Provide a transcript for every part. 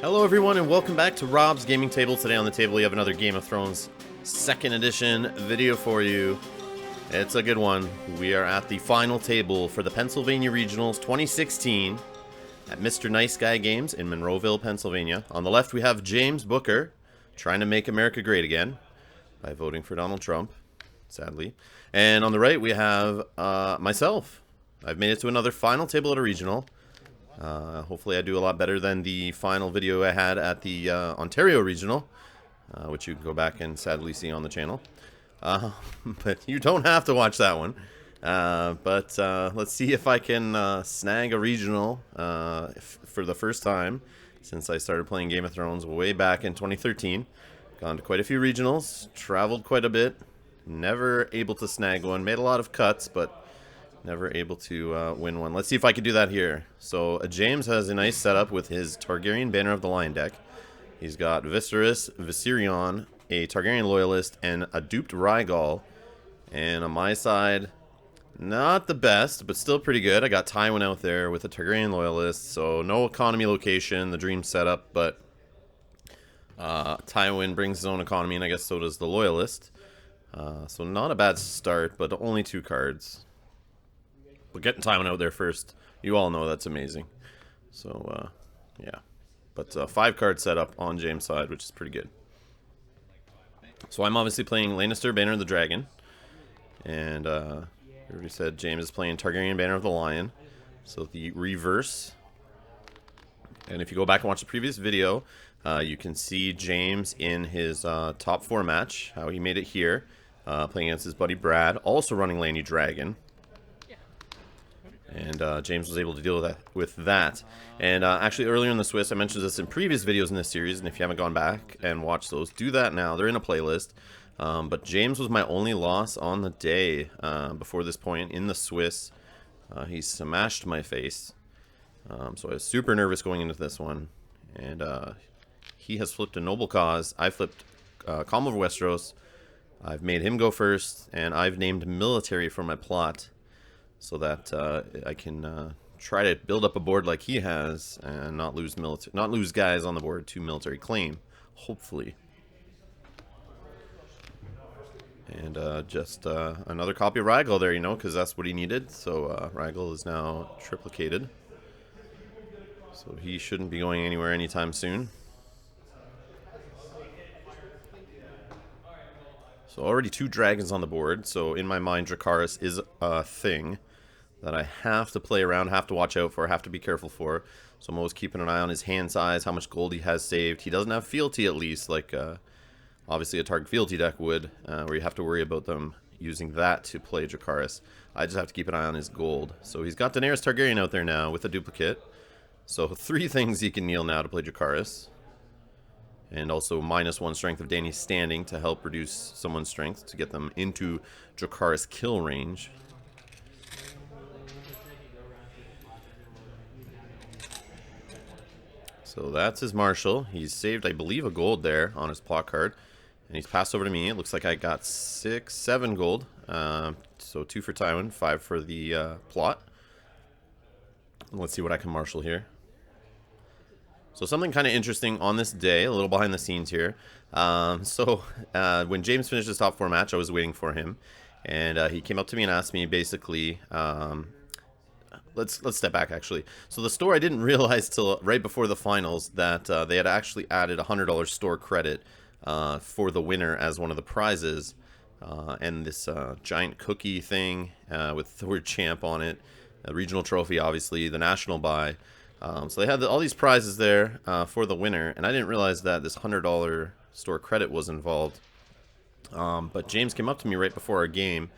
Hello everyone and welcome back to Rob's Gaming Table. Today on the table we have another Game of Thrones 2nd edition video for you. It's a good one. We are at the final table for the Pennsylvania Regionals 2016 at Mr. Nice Guy Games in Monroeville, Pennsylvania. On the left we have James Booker trying to make America great again by voting for Donald Trump, sadly. And on the right we have myself. I've made it to another final table at a regional. Hopefully I do a lot better than the final video I had at the Ontario Regional, which you can go back and sadly see on the channel. But you don't have to watch that one. But let's see if I can snag a regional for the first time since I started playing Game of Thrones way back in 2013. Gone to quite a few regionals, traveled quite a bit, never able to snag one. Made a lot of cuts, but never able to win one. Let's see if I can do that here. So James has a nice setup with his Targaryen Banner of the Lion deck. He's got Viserys, Viserion, a Targaryen Loyalist, and a duped Rhaegal. And on my side, not the best, but still pretty good. I got Tywin out there with a Targaryen Loyalist, so no economy location, the dream setup, but Tywin brings his own economy, and I guess so does the Loyalist. So not a bad start, but only 2 cards. But getting Tywin out there first, you all know that's amazing. So, yeah. But 5 card setup on James' side, which is pretty good. So I'm obviously playing Lannister, Banner of the Dragon. And, I already said James is playing Targaryen, Banner of the Lion. So the reverse. And if you go back and watch the previous video, you can see James in his top 4 match, how he made it here. Playing against his buddy Brad, also running Lanny Dragon. And James was able to deal with that. And actually, earlier in the Swiss, I mentioned this in previous videos in this series, and if you haven't gone back and watched those, do that now. They're in a playlist. But James was my only loss on the day before this point in the Swiss. He smashed my face. So I was super nervous going into this one. And he has flipped a noble cause. I flipped Calm over Westeros. I've made him go first, and I've named military for my plot, so that I can try to build up a board like he has and not lose guys on the board to military claim, hopefully. And just another copy of Rhaegal there, you know, because that's what he needed. So Rhaegal is now triplicated, so he shouldn't be going anywhere anytime soon. So already 2 dragons on the board, so in my mind Dracarys is a thing that I have to play around, have to watch out for, have to be careful for. So I'm always keeping an eye on his hand size, how much gold he has saved. He doesn't have fealty, at least, like obviously a Targ fealty deck would, where you have to worry about them using that to play Dracarys. I just have to keep an eye on his gold. So he's got Daenerys Targaryen out there now with a duplicate. So 3 things he can kneel now to play Dracarys. And also -1 strength of Dany standing to help reduce someone's strength to get them into Dracarys kill range. So that's his marshal. He's saved, I believe, a gold there on his plot card. And he's passed over to me. It looks like I got 7 gold. So 2 for Tywin, 5 for the plot. Let's see what I can marshal here. So something kind of interesting on this day, a little behind the scenes here. When James finished his top 4 match, I was waiting for him. And he came up to me and asked me basically... Let's step back, actually. So the store, I didn't realize till right before the finals that they had actually added a $100 store credit for the winner as one of the prizes. And this giant cookie thing with the word champ on it. A regional trophy, obviously. The national buy. So they had all these prizes there for the winner. And I didn't realize that this $100 store credit was involved. But James came up to me right before our game,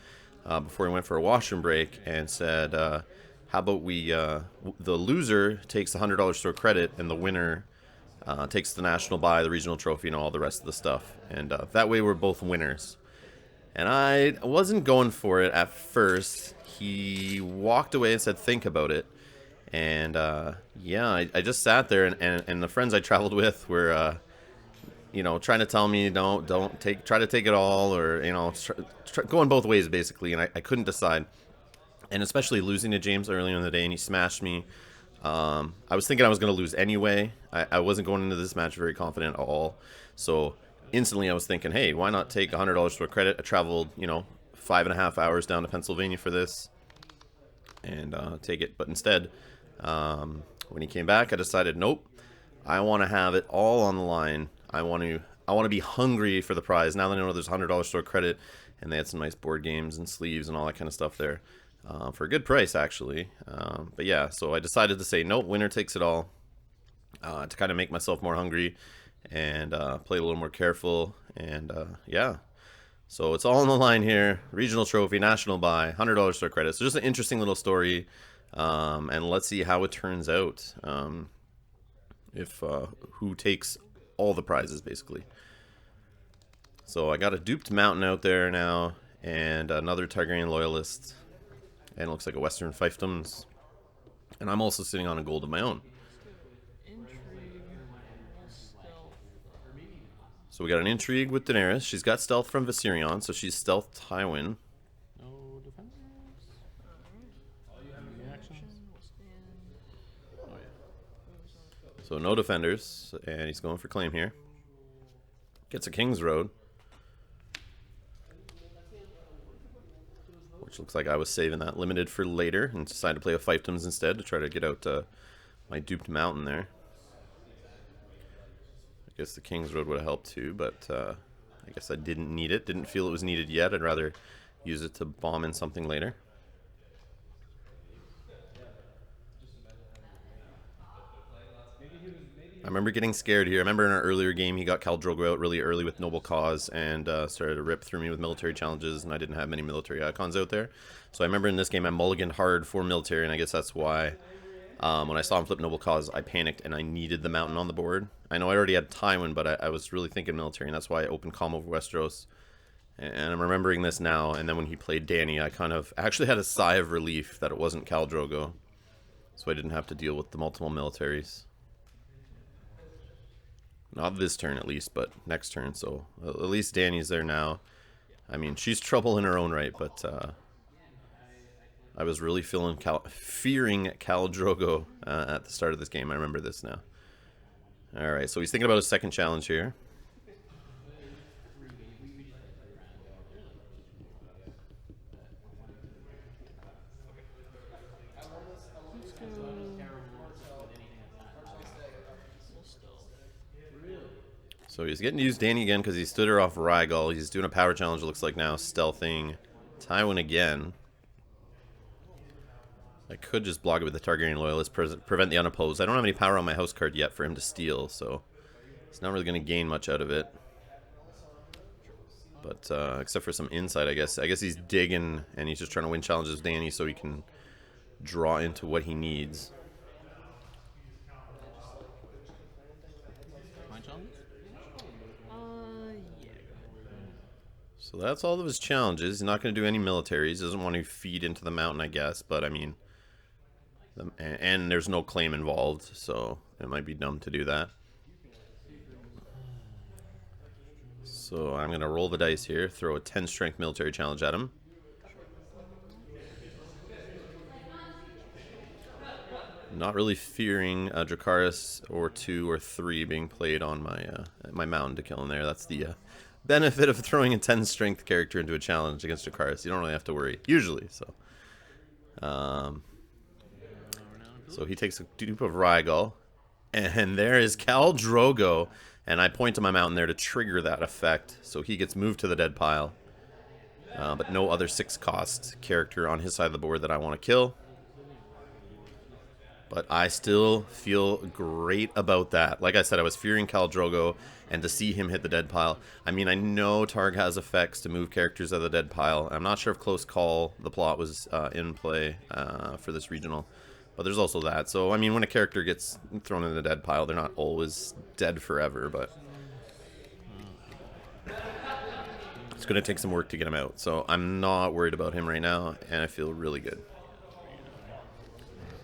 before we went for a washroom break, and said... how about we, the loser takes the $100 store credit, and the winner takes the national buy, the regional trophy, and all the rest of the stuff. And that way we're both winners. And I wasn't going for it at first. He walked away and said, think about it. And, yeah, I just sat there, and the friends I traveled with were, you know, trying to tell me, no, try to take it all, or, you know, going both ways, basically, and I couldn't decide. And especially losing to James earlier in the day, and he smashed me. I was thinking I was going to lose anyway. I wasn't going into this match very confident at all. So instantly I was thinking, hey, why not take $100 for credit? I traveled, 5.5 hours down to Pennsylvania for this and take it. But instead, when he came back, I decided, nope, I want to have it all on the line. I want to be hungry for the prize. Now that I know there's $100 store credit, and they had some nice board games and sleeves and all that kind of stuff there. For a good price, actually. But yeah, so I decided to say, nope, winner takes it all, to kind of make myself more hungry and play a little more careful. And yeah, so it's all on the line here. Regional trophy, national buy, $100 store credit. So just an interesting little story, and let's see how it turns out. If who takes all the prizes, basically. So I got a duped mountain out there now, and another Targaryen loyalist. And it looks like a Western fiefdoms. And I'm also sitting on a gold of my own. So we got an intrigue with Daenerys. She's got stealth from Viserion, so she's stealth Tywin. No defenders. So no defenders, and he's going for claim here. Gets a King's Road. Which looks like I was saving that limited for later and decided to play a fiefdoms instead to try to get out my duped mountain there. I guess the King's Road would have helped too, but I guess I didn't need it. Didn't feel it was needed yet. I'd rather use it to bomb in something later. I remember getting scared here. I remember in our earlier game he got Khal Drogo out really early with Noble Cause and started to rip through me with military challenges, and I didn't have many military icons out there. So I remember in this game I mulliganed hard for military, and I guess that's why when I saw him flip Noble Cause, I panicked and I needed the mountain on the board. I know I already had Tywin, but I was really thinking military, and that's why I opened Calm over Westeros. And I'm remembering this now, and then when he played Dany, I kind of actually had a sigh of relief that it wasn't Khal Drogo, so I didn't have to deal with the multiple militaries. Not this turn, at least, but next turn. So at least Dany's there now. I mean, she's trouble in her own right, but I was really fearing Khal Drogo at the start of this game. I remember this now. All right, so he's thinking about a second challenge here. So he's getting to use Dany again because he stood her off Rhaegal. He's doing a power challenge, it looks like now, stealthing Tywin again. I could just block it with the Targaryen Loyalist, prevent the unopposed. I don't have any power on my house card yet for him to steal, so he's not really going to gain much out of it. But except for some insight, I guess. I guess he's digging, and he's just trying to win challenges with Dany so he can draw into what he needs. So that's all of his challenges. He's not going to do any militaries. He doesn't want to feed into the mountain, I guess. But, I mean, and there's no claim involved, so it might be dumb to do that. So I'm going to roll the dice here, throw a 10 strength military challenge at him. Not really fearing Dracarys or 2 or 3 being played on my mountain to kill him there. That's the benefit of throwing a 10 strength character into a challenge against Dracarys. You don't really have to worry, usually. So so he takes a dupe of Rhaegal, and there is Khal Drogo, and I point to my mountain there to trigger that effect, so he gets moved to the dead pile. But no other 6-cost character on his side of the board that I want to kill. But I still feel great about that. Like I said, I was fearing Khal Drogo, and to see him hit the dead pile. I mean, I know Targ has effects to move characters out of the dead pile. I'm not sure if Close Call, the plot, was in play for this regional. But there's also that. So, I mean, when a character gets thrown in the dead pile, they're not always dead forever, but it's going to take some work to get him out. So I'm not worried about him right now, and I feel really good.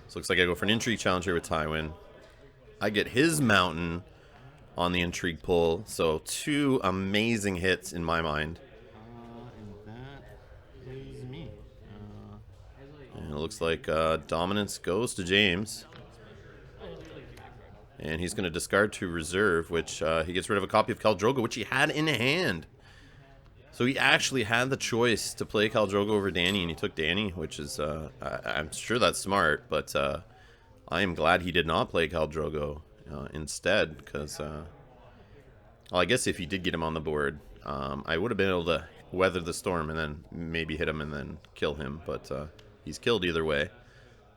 So looks like I go for an intrigue challenge here with Tywin. I get his mountain on the intrigue pull. So 2 amazing hits in my mind. And that is me. And it looks like dominance goes to James. And he's going to discard to reserve, which he gets rid of a copy of Khal Drogo, which he had in hand. So he actually had the choice to play Khal Drogo over Dany, and he took Dany, which is, I'm sure that's smart, but I am glad he did not play Khal Drogo instead, because, well, I guess if he did get him on the board, I would have been able to weather the storm and then maybe hit him and then kill him, but he's killed either way.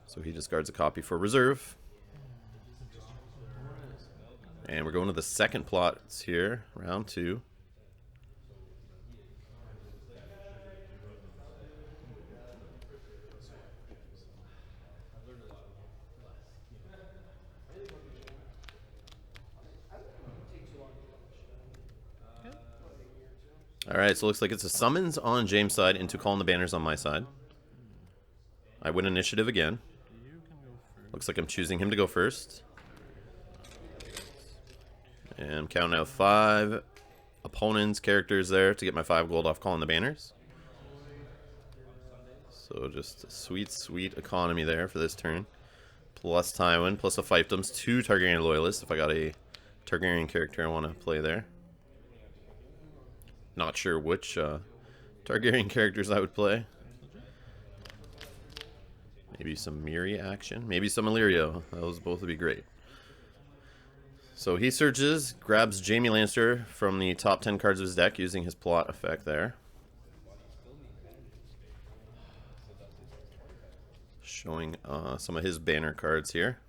So he discards a copy for reserve. And we're going to the second plot. It's here, round 2. Alright, so it looks like it's a summons on James' side into calling the banners on my side. I win initiative again. Looks like I'm choosing him to go first. And I'm counting out 5 opponents' characters there to get my 5 gold off calling the banners. So just a sweet, sweet economy there for this turn. Plus Tywin, plus a fiefdoms, 2 Targaryen loyalists if I got a Targaryen character I want to play there. Not sure which Targaryen characters I would play. Maybe some Miri action. Maybe some Illyrio. Those both would be great. So he searches, grabs Jaime Lannister from the top 10 cards of his deck using his plot effect there. Showing some of his banner cards here.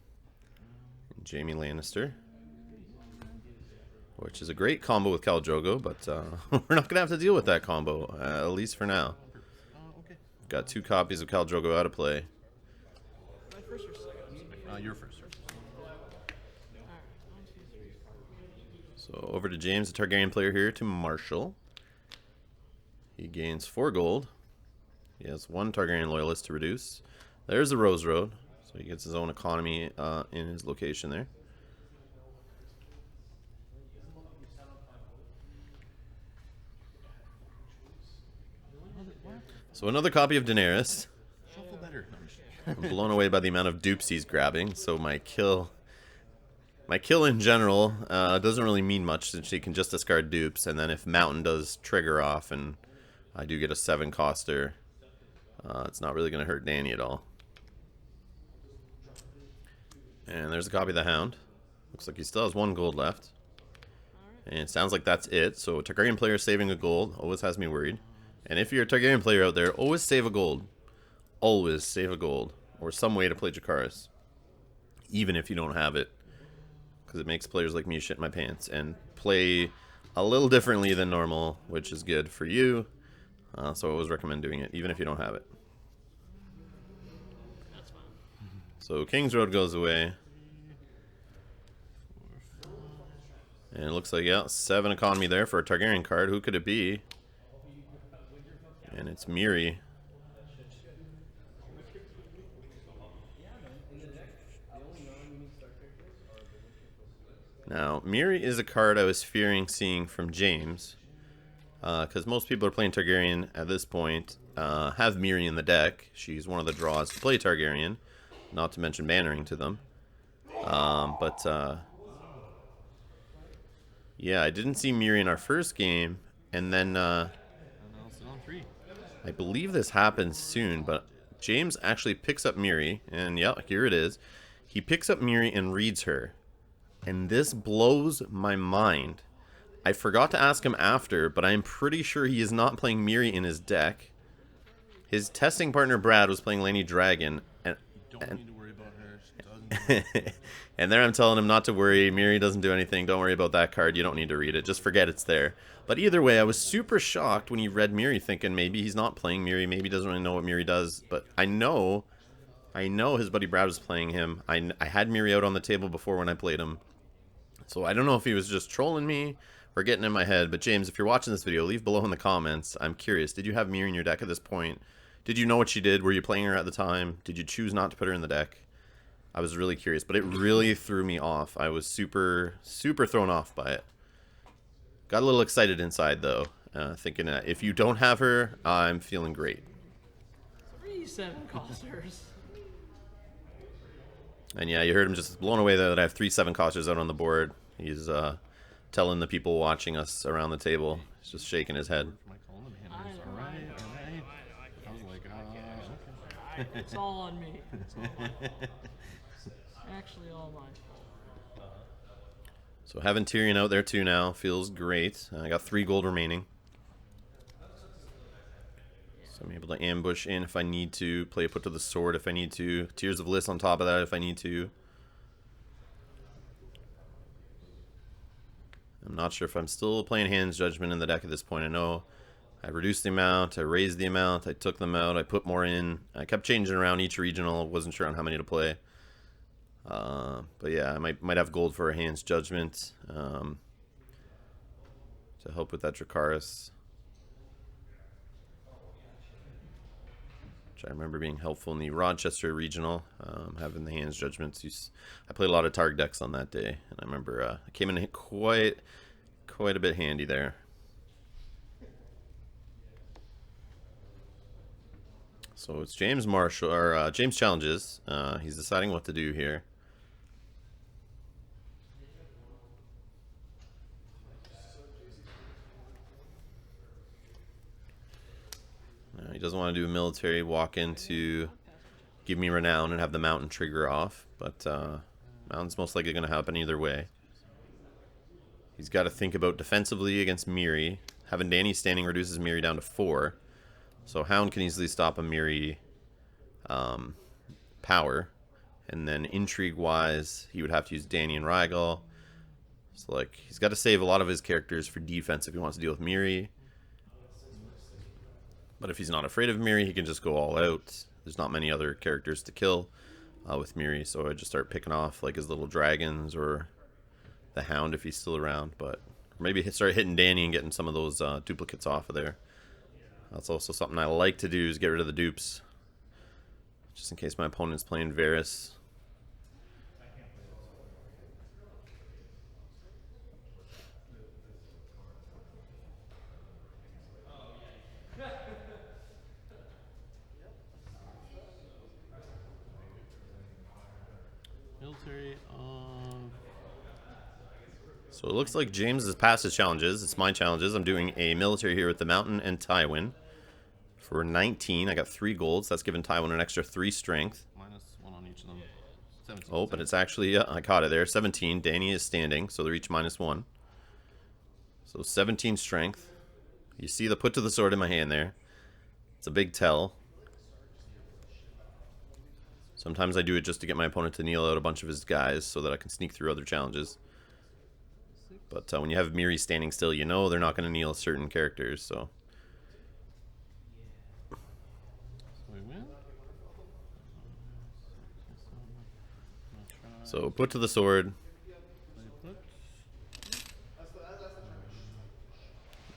Jaime Lannister. Which is a great combo with Khal Drogo, but we're not going to have to deal with that combo, at least for now. Okay. Got 2 copies of Khal Drogo out of play. My first or second? You're first. So over to James, the Targaryen player here, to Marshall. He gains 4 gold. He has 1 Targaryen loyalist to reduce. There's the Rose Road, so he gets his own economy in his location there. So another copy of Daenerys. Shuffle better. I'm blown away by the amount of dupes he's grabbing. So my kill in general doesn't really mean much since he can just discard dupes. And then if Mountain does trigger off and I do get a 7 coster, it's not really going to hurt Dany at all. And there's a copy of the Hound. Looks like he still has 1 gold left. And it sounds like that's it. So a Targaryen player saving a gold always has me worried. And if you're a Targaryen player out there, always save a gold. Always save a gold. Or some way to play Jacaerys. Even if you don't have it. Because it makes players like me shit my pants. And play a little differently than normal. Which is good for you. So I always recommend doing it. Even if you don't have it. So King's Road goes away. And it looks like, yeah, 7 economy there for a Targaryen card. Who could it be? And it's Miri. Now, Miri is a card I was fearing seeing from James. Because most people are playing Targaryen at this point. Have Miri in the deck. She's one of the draws to play Targaryen. Not to mention bannering to them. Yeah, I didn't see Miri in our first game. And then... I believe this happens soon, but James actually picks up Miri, and yeah, here it is. He picks up Miri and reads her. And this blows my mind. I forgot to ask him after, but I'm pretty sure he is not playing Miri in his deck. His testing partner Brad was playing Laney Dragon, and Need to worry about her. She doesn't. and there I'm telling him not to worry. Miri doesn't do anything. Don't worry about that card. You don't need to read it. Just forget it's there. But either way, I was super shocked when he read Miri, thinking maybe he's not playing Miri. Maybe he doesn't really know what Miri does. But I know his buddy Brad was playing him. I had Miri out on the table before when I played him. So I don't know if he was just trolling me or getting in my head. But James, if you're watching this video, leave below in the comments. I'm curious. Did you have Miri in your deck at this point? Did you know what she did? Were you playing her at the time? Did you choose not to put her in the deck? I was really curious, but it really threw me off. I was super, super thrown off by it. Got a little excited inside, though, thinking that if you don't have her, I'm feeling great. 3 7 costers. And yeah, you heard him just blown away there that I have 3/7 costers out on the board. He's telling the people watching us around the table. He's just shaking his head. All right, all right. I was like, okay. It's all on me. It's all my fault. Actually, all my fault. So having Tyrion out there too now feels great. I got 3 gold remaining. So I'm able to ambush in if I need to, play a put to the sword if I need to, Tears of Lys on top of that if I need to. I'm not sure if I'm still playing Hand's Judgment in the deck at this point. I know I reduced the amount, I raised the amount, I took them out, I put more in. I kept changing around each regional, wasn't sure on how many to play. But yeah, I might have gold for a Hand's Judgment to help with that Dracarys. Which I remember being helpful in the Rochester regional, having the Hand's Judgments. I played a lot of Targ decks on that day, and I remember it came in quite a bit handy there. So it's James Marshall, or James challenges. He's deciding what to do here. He doesn't want to do a military walk-in to give me renown and have the mountain trigger off, but mountain's most likely going to happen either way. He's got to think about defensively against Miri. Having Dany standing reduces Miri down to 4, so Hound can easily stop a Miri power, and then intrigue-wise, he would have to use Dany and Rhaegal. So like he's got to save a lot of his characters for defense if he wants to deal with Miri. But if he's not afraid of Miri, he can just go all out. There's not many other characters to kill with Miri, so I just start picking off like his little dragons or the Hound if he's still around. But maybe start hitting Dany and getting some of those duplicates off of there. That's also something I like to do, is get rid of the dupes, just in case my opponent's playing Varys. Military. So it looks like James has passed his challenges. It's my challenges. I'm doing a military here with the Mountain and Tywin. For 19, I got 3 golds. That's giving Tywin an extra 3 strength. -1 on each of them. 17. Oh, but it's actually, I caught it there. 17. Dany is standing, so they're each -1. So 17 strength. You see the put to the sword in my hand there. It's a big tell. Sometimes I do it just to get my opponent to kneel out a bunch of his guys so that I can sneak through other challenges. But when you have Miri standing still, you know they're not going to kneel certain characters, so... We win. So put to the sword.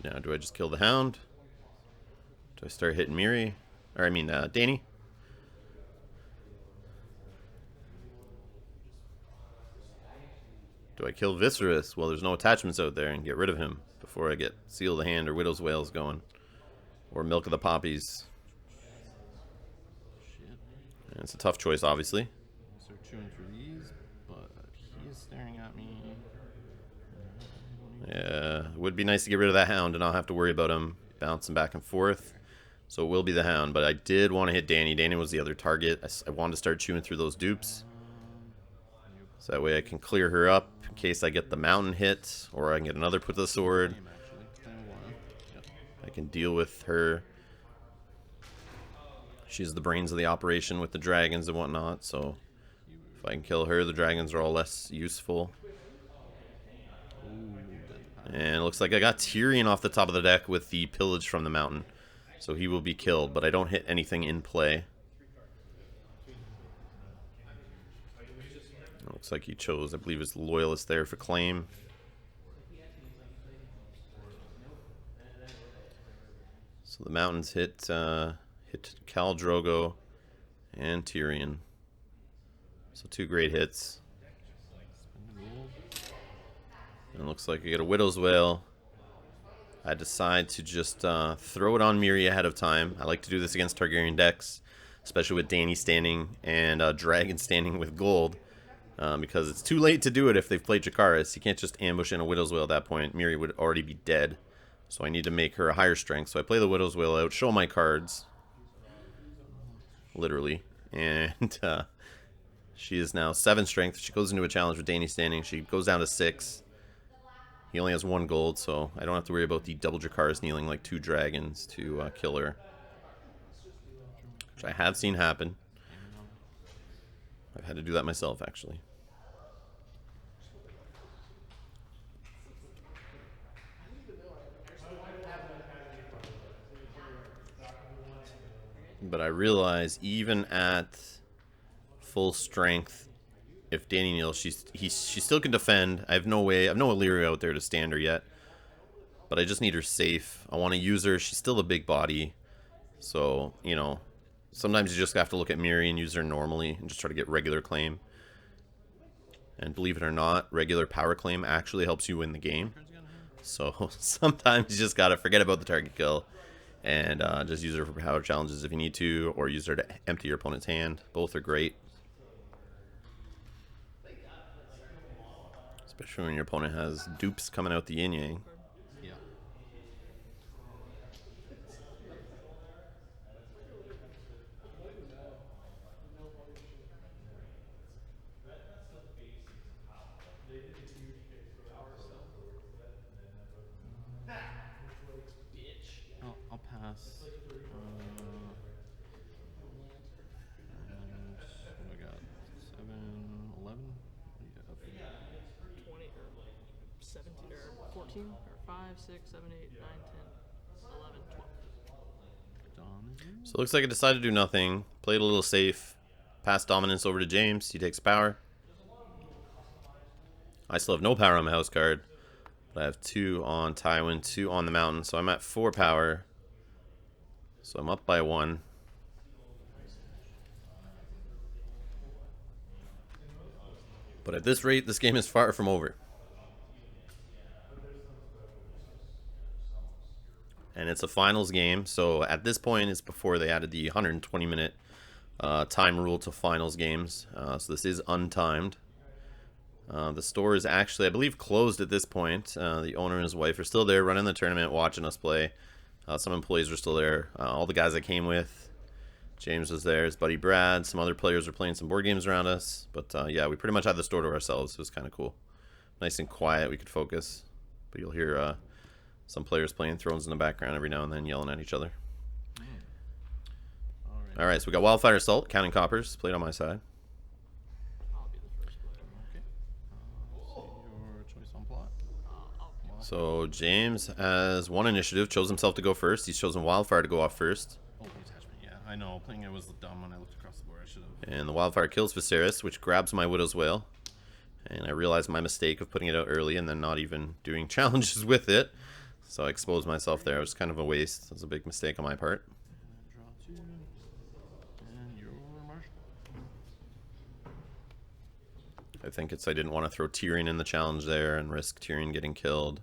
Now, do I just kill the Hound? Do I start hitting Miri? Or I mean, Dany? Do I kill Viserys? Well, there's no attachments out there, and get rid of him before I get Seal the Hand or Widow's Wails going. Or Milk of the Poppies. And it's a tough choice, obviously. Start chewing through these, but he is staring at me. Yeah, it would be nice to get rid of that Hound and not have to worry about him bouncing back and forth. So it will be the Hound, but I did want to hit Dany. Dany was the other target. I wanted to start chewing through those dupes. So that way I can clear her up in case I get the Mountain hit, or I can get another put to the sword. I can deal with her. She's the brains of the operation with the dragons and whatnot, so if I can kill her, the dragons are all less useful. And it looks like I got Tyrion off the top of the deck with the pillage from the Mountain. So he will be killed, but I don't hit anything in play. It looks like he chose, I believe, his Loyalist there for claim. So the Mountains hit Khal Drogo and Tyrion. So 2 great hits. And it looks like I get a Widow's Wail. I decide to just throw it on Miri ahead of time. I like to do this against Targaryen decks, especially with Dany standing and Dragon standing with gold. because it's too late to do it if they've played Jakaris. You can't just ambush in a Widow's Wail at that point. Miri would already be dead. So I need to make her a higher strength. So I play the Widow's Wail out, show my cards. Literally. And she is now 7 strength. She goes into a challenge with Danny standing. She goes down to 6. He only has 1 gold, so I don't have to worry about the double Jakaris kneeling like 2 dragons to kill her. Which I have seen happen. I've had to do that myself, actually. But I realize even at full strength, if Danny kneels, she still can defend. I have no Illyria out there to stand her yet. But I just need her safe. I want to use her. She's still a big body. So, you know, sometimes you just have to look at Miri and use her normally and just try to get regular claim. And believe it or not, regular power claim actually helps you win the game. So sometimes you just gotta forget about the target kill and just use her for power challenges if you need to, or use her to empty your opponent's hand. Both are great. Especially when your opponent has dupes coming out the yin-yang. Yeah. I'll pass. And what we got? 7, 11? What do you got? 20 or 17 or 14 or 5, 6, 7, 8, 9, 10, 11, 12. So it looks like I decided to do nothing. Played a little safe. Passed dominance over to James. He takes power. I still have no power on my house card. But I have 2 on Tywin, 2 on the mountain. So I'm at 4 power. So I'm up by 1. But at this rate, this game is far from over. And it's a finals game. So at this point, it's before they added the 120-minute time rule to finals games. So this is untimed. The store is actually, I believe, closed at this point. The owner and his wife are still there running the tournament, watching us play. Some employees are still there. All the guys I came with. James was there, his buddy Brad. Some other players were playing some board games around us. But yeah, we pretty much had the store to ourselves. It was kind of cool. Nice and quiet. We could focus. But you'll hear some players playing Thrones in the background every now and then, yelling at each other. All right, so we got Wildfire Assault, counting coppers, played on my side. I'll be the first player. Okay. Your choice on plot. So James has 1 initiative, chose himself to go first. He's chosen Wildfire to go off first. Oh, the attachment. Yeah, I know. Playing it was dumb when I looked across the board. I should have. And the Wildfire kills Viserys, which grabs my Widow's Wail. And I realized my mistake of putting it out early and then not even doing challenges with it. So I exposed myself there. It was kind of a waste. It was a big mistake on my part. Draw 2. And your Marshal. I think I didn't want to throw Tyrion in the challenge there and risk Tyrion getting killed.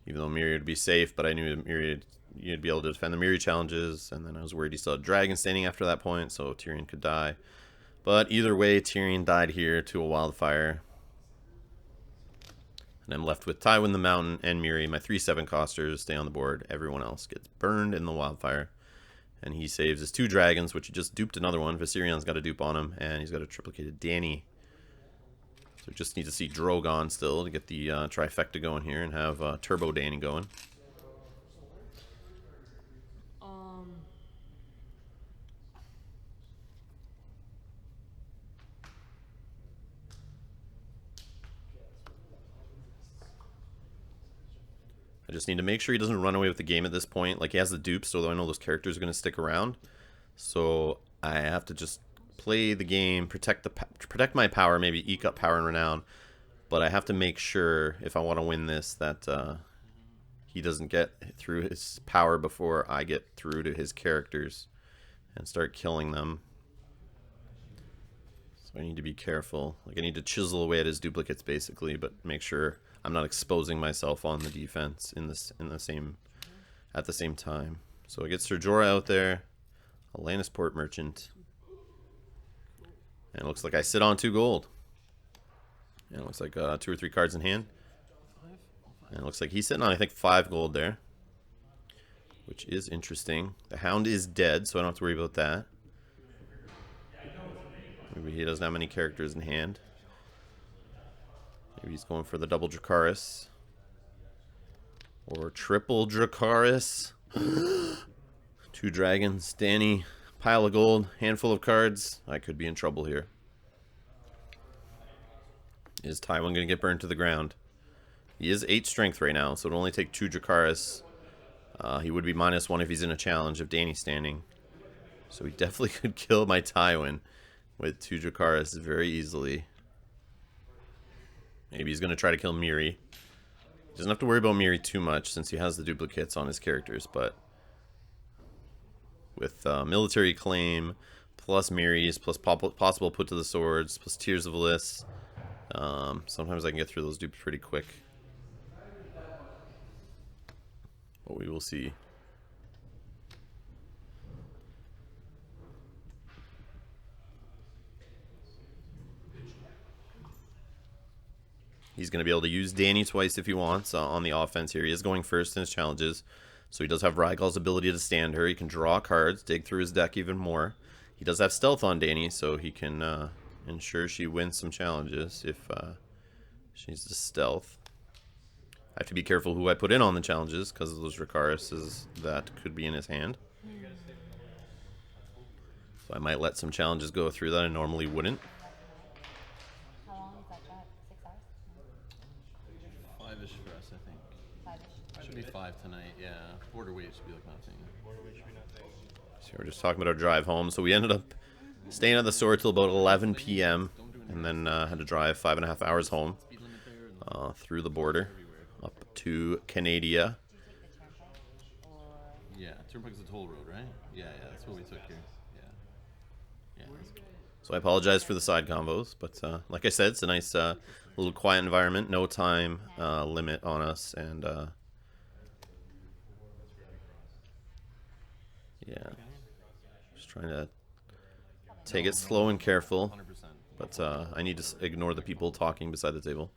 Even though Miri would be safe, but I knew Miri you'd be able to defend the Miri challenges, and then I was worried he still had Dragon standing after that point, so Tyrion could die. But either way, Tyrion died here to a Wildfire. And I'm left with Tywin the Mountain and Miri. My 3/7 costers stay on the board. Everyone else gets burned in the Wildfire. And he saves his 2 dragons, which he just duped another one. Viserion's got a dupe on him, and he's got a triplicated Dany. So we just need to see Drogon still to get the trifecta going here and have Turbo Dany going. I just need to make sure he doesn't run away with the game at this point. Like, he has the dupes, so I know those characters are going to stick around. So I have to just play the game, protect my power, maybe eke up power and renown. But I have to make sure, if I want to win this, that he doesn't get through his power before I get through to his characters and start killing them. So I need to be careful. Like, I need to chisel away at his duplicates, basically, but make sure I'm not exposing myself on the defense at the same time. So I get Ser Jorah out there, a Lannisport merchant, and it looks like I sit on 2 gold. And it looks like 2 or 3 cards in hand. And it looks like he's sitting on, I think, 5 gold there. Which is interesting. The Hound is dead, so I don't have to worry about that. Maybe he doesn't have many characters in hand. Maybe he's going for the double Dracarys. Or triple Dracarys. 2 dragons. Danny, pile of gold, handful of cards. I could be in trouble here. Is Tywin going to get burned to the ground? He is 8 strength right now, so it'll only take 2 Dracarys. He would be -1 if he's in a challenge if Danny's standing. So he definitely could kill my Tywin with 2 Dracarys very easily. Maybe he's going to try to kill Miri. He doesn't have to worry about Miri too much since he has the duplicates on his characters, but with military claim, plus Miri's, plus possible put to the swords, plus Tears of Lys, sometimes I can get through those dupes pretty quick. But we will see. He's going to be able to use Danny twice if he wants on the offense here. He is going first in his challenges. So he does have Rhaegal's ability to stand her. He can draw cards, dig through his deck even more. He does have stealth on Danny, so he can ensure she wins some challenges if she needs to stealth. I have to be careful who I put in on the challenges because of those Dracaryses that could be in his hand. So I might let some challenges go through that I normally wouldn't. How long is that drive? 6 hours? 5-ish for us, I think. 5-ish. Should be 5 tonight, yeah. Border weight should be like nothing. So we're just talking about our drive home. So we ended up staying at the store till about 11 p.m. and then had to drive 5.5 hours home Speed limit there. through the border up to Canada. Do you take the turnpike? Or Yeah, Turnpike's a toll road, right? Yeah, that's what we took here. Yeah. So I apologize for the side combos, but like I said, it's a nice little quiet environment, no time limit on us, and yeah, just trying to take it slow and careful, 100%. but I need to ignore the people talking beside the table.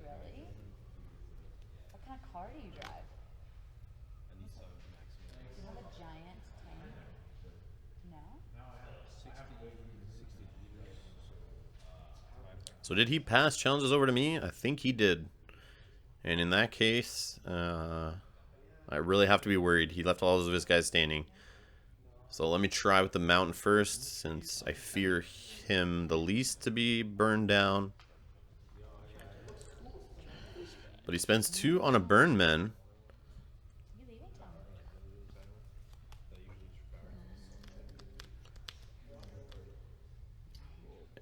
really? What kind of car do you drive? Do you have a giant tank? No? So did he pass challenges over to me? I think he did. And in that case, I really have to be worried. He left all of his guys standing. So let me try with the mountain first, since I fear him the least to be burned down. But he spends 2 on a burn men. You leaving town?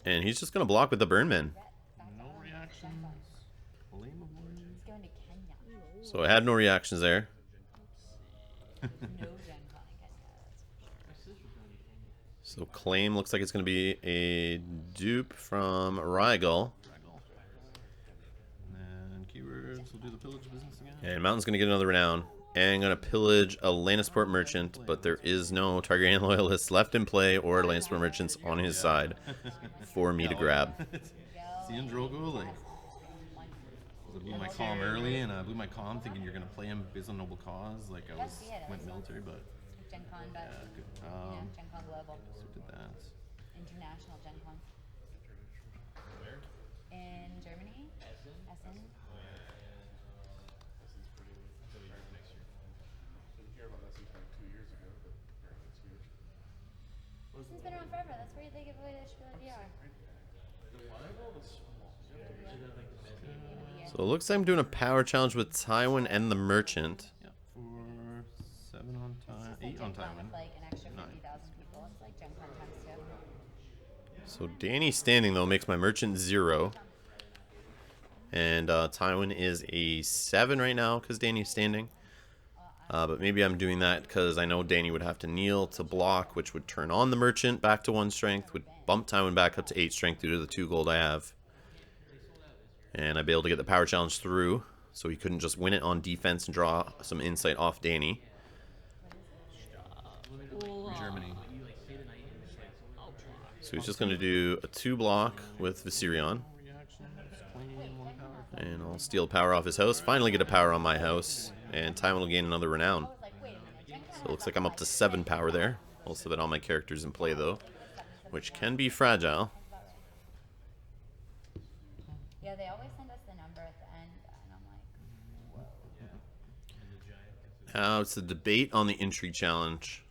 And he's just going to block with the burn men. No reactions. Flame of Warriors. He's going to Kenya. So I had no reactions there. No Gen Con in Kenya. That's for sure. So claim looks like it's going to be a dupe from Rhaegal. And keywords, we'll do the pillage business again. And Mountain's going to get another renown. And going to pillage a Lannisport merchant, but there is no Targaryen loyalists left in play or Lannisport merchants on his side for me to grab. Seeing Drogo, like, I blew my comm early, and I blew my comm thinking you're gonna play him based on noble cause. Like I went military, but Gen Con, but yeah, good. Gen Con Global. So did that. International Gen Con. In Germany? Essen? Essen's been around forever. That's where they give away the Spiel VR. So it looks like I'm doing a power challenge with Tywin and the merchant. Yeah, for 7 on time, 8 on time. With like an extra 50,000 people. It's like Gen Con times 2. So Danny standing though makes my merchant 0. And Tywin is a 7 right now because Danny's standing. But maybe I'm doing that because I know Danny would have to kneel to block, which would turn on the merchant back to 1 strength, would bump Tywin back up to 8 strength due to the 2 gold I have. And I'd be able to get the power challenge through. so he couldn't just win it on defense and draw some insight off Danny. Germany. So he's just going to do a 2-block with Viserion. Reactions, claim, 1 power. And I'll steal power off his house. Finally get a power on my house. And Tywin will gain another renown. So it looks like I'm up to 7 power there. Also that all my characters in play though, which can be fragile. Yeah, they always send us the number at the end, and I'm like, whoa. Now it's a debate on the intrigue challenge.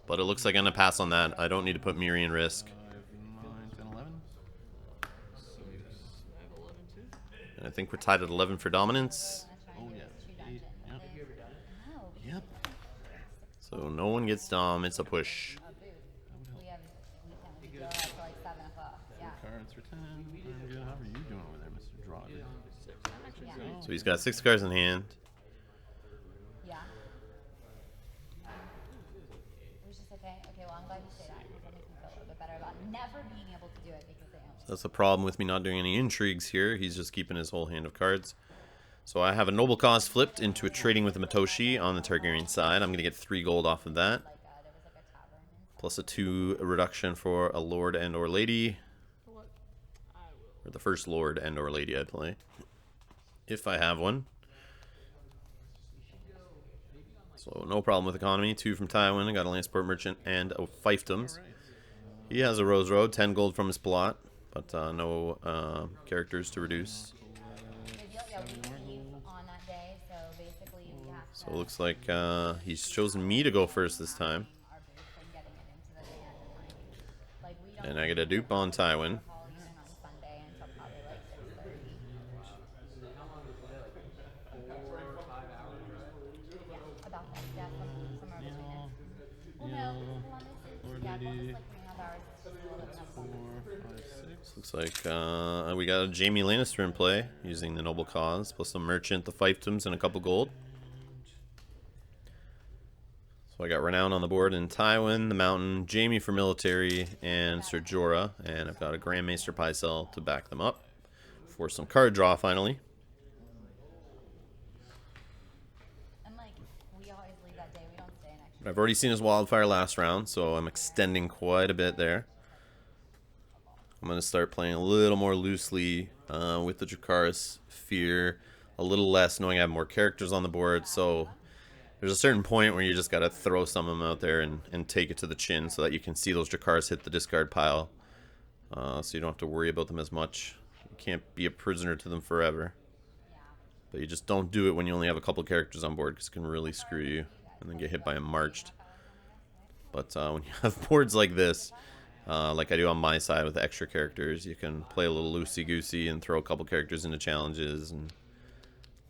But it looks like I'm going to pass on that. I don't need to put Miri in risk. 5, 9, 10, 11. I have 11 too. And I think we're tied at 11 for dominance. Oh, yeah. 8. Yep. Yep. So no one gets dom. It's a push. We go up to like 7 o'clock. Yeah. Cards for 10. I'm good. How are you doing over there, Mr. Draw? Yeah. So he's got 6 cards in hand. Yeah. It was just okay. Okay, well, I'm glad you say that because that makes me feel a little bit better about never being able to do it because they don't. That's the problem with me not doing any intrigues here. He's just keeping his whole hand of cards. So I have a noble cause flipped into a trading with the Matoshi on the Targaryen side. I'm going to get 3 gold off of that. Like, there was like a tavern and Plus a 2 reduction for a lord and or lady. What? I will. Or the first lord and or lady I play. If I have one. So no problem with economy. 2 from Tywin. I got a Lannister merchant and a fiefdoms. He has a Rose Road, 10 gold from his plot. But no characters to reduce. yeah, we leave on that day, so basically we have to So it looks like he's chosen me to go first this time. our booth and getting it into the van and like we don't And I get a dupe on Tywin. call even on Sunday until probably like 6:30. Yeah, about that. Yeah, somewhere between it. Well, no, Columbus is yeah, Columbus is like 3.5 hours. It's just a little bit less 4, than 5, 6. Looks like we got a Jaime Lannister in play using the noble cause plus the merchant, the fiefdoms, and a couple gold. So I got renown on the board in Tywin, the mountain, Jaime for military, and Ser Jorah, and I've got a Grand Maester Pycelle to back them up for some card draw finally. And like we always leave that day. We don't stay an extra. I've already seen his Wildfire last round, so I'm extending quite a bit there. I'm going to start playing a little more loosely with the Dracarys Fear, a little less knowing I have more characters on the board, so there's a certain point where you just got to throw some of them out there and take it to the chin so that you can see those Dracarys hit the discard pile, so you don't have to worry about them as much. You can't be a prisoner to them forever, but you just don't do it when you only have a couple characters on board because it can really screw you and then get hit by a marched. But when you have boards like this, like I do on my side with extra characters, you can play a little loosey-goosey and throw a couple characters into challenges and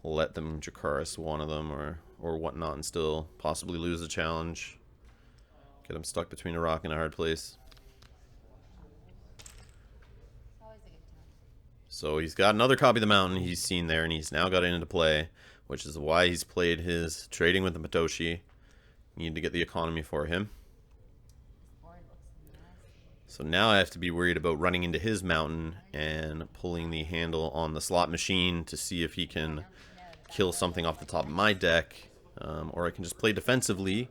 let them Dracarys one of them or whatnot and still possibly lose a challenge. Get them stuck between a rock and a hard place. It's always a good time. So he's got another copy of the mountain he's seen there, and he's now got it into play, which is why he's played his trading with the Matoshi. Need to get the economy for him. Board looks nasty. So now I have to be worried about running into his mountain and pulling the handle on the slot machine to see if he can kill something off the top of my deck, or I can just play defensively.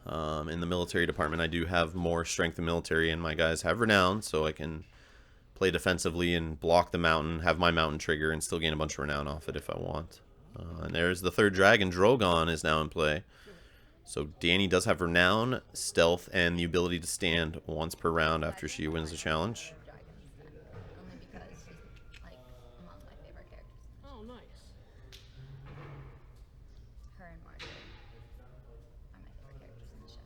In the military department, I do have more strength in military, and my guys have renown, so I can play defensively and block the mountain, have my mountain trigger, and still gain a bunch of renown off it if I want. And there's the third dragon. Drogon is now in play. So Dany does have renown, stealth, and the ability to stand once per round after she wins the challenge. Dragons then. Only because she's like among my favorite characters. Oh, nice. Her and Marjorie are my favorite characters in the show.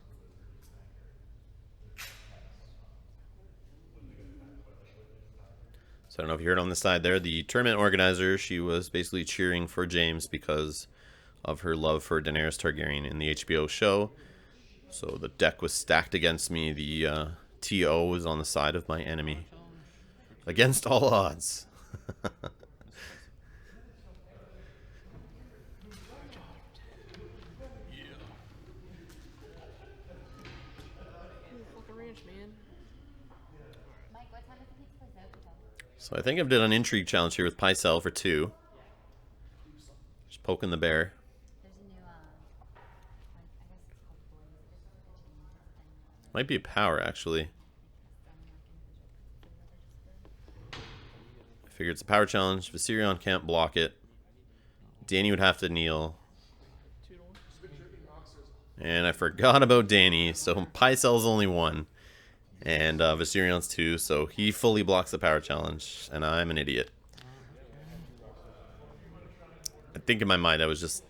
So I don't know if you heard on the side there, the tournament organizer, she was basically cheering for James because of her love for Daenerys Targaryen in the HBO show. So the deck was stacked against me. The TO was on the side of my enemy. Against all odds. Cool fucking ranch, man. Mike, what time is the pizza place open till? So I think I've done an intrigue challenge here with Pycelle for 2. poking the bear. There's a new, I guess it's called Boys. Might be a power, actually. I figure it's a power challenge. Viserion can't block it. Danny would have to kneel. 2 to 1. And I forgot about Danny, so Pycelle's only 1. And Viserion's 2, so he fully blocks the power challenge, and I'm an idiot. I think in my mind I was just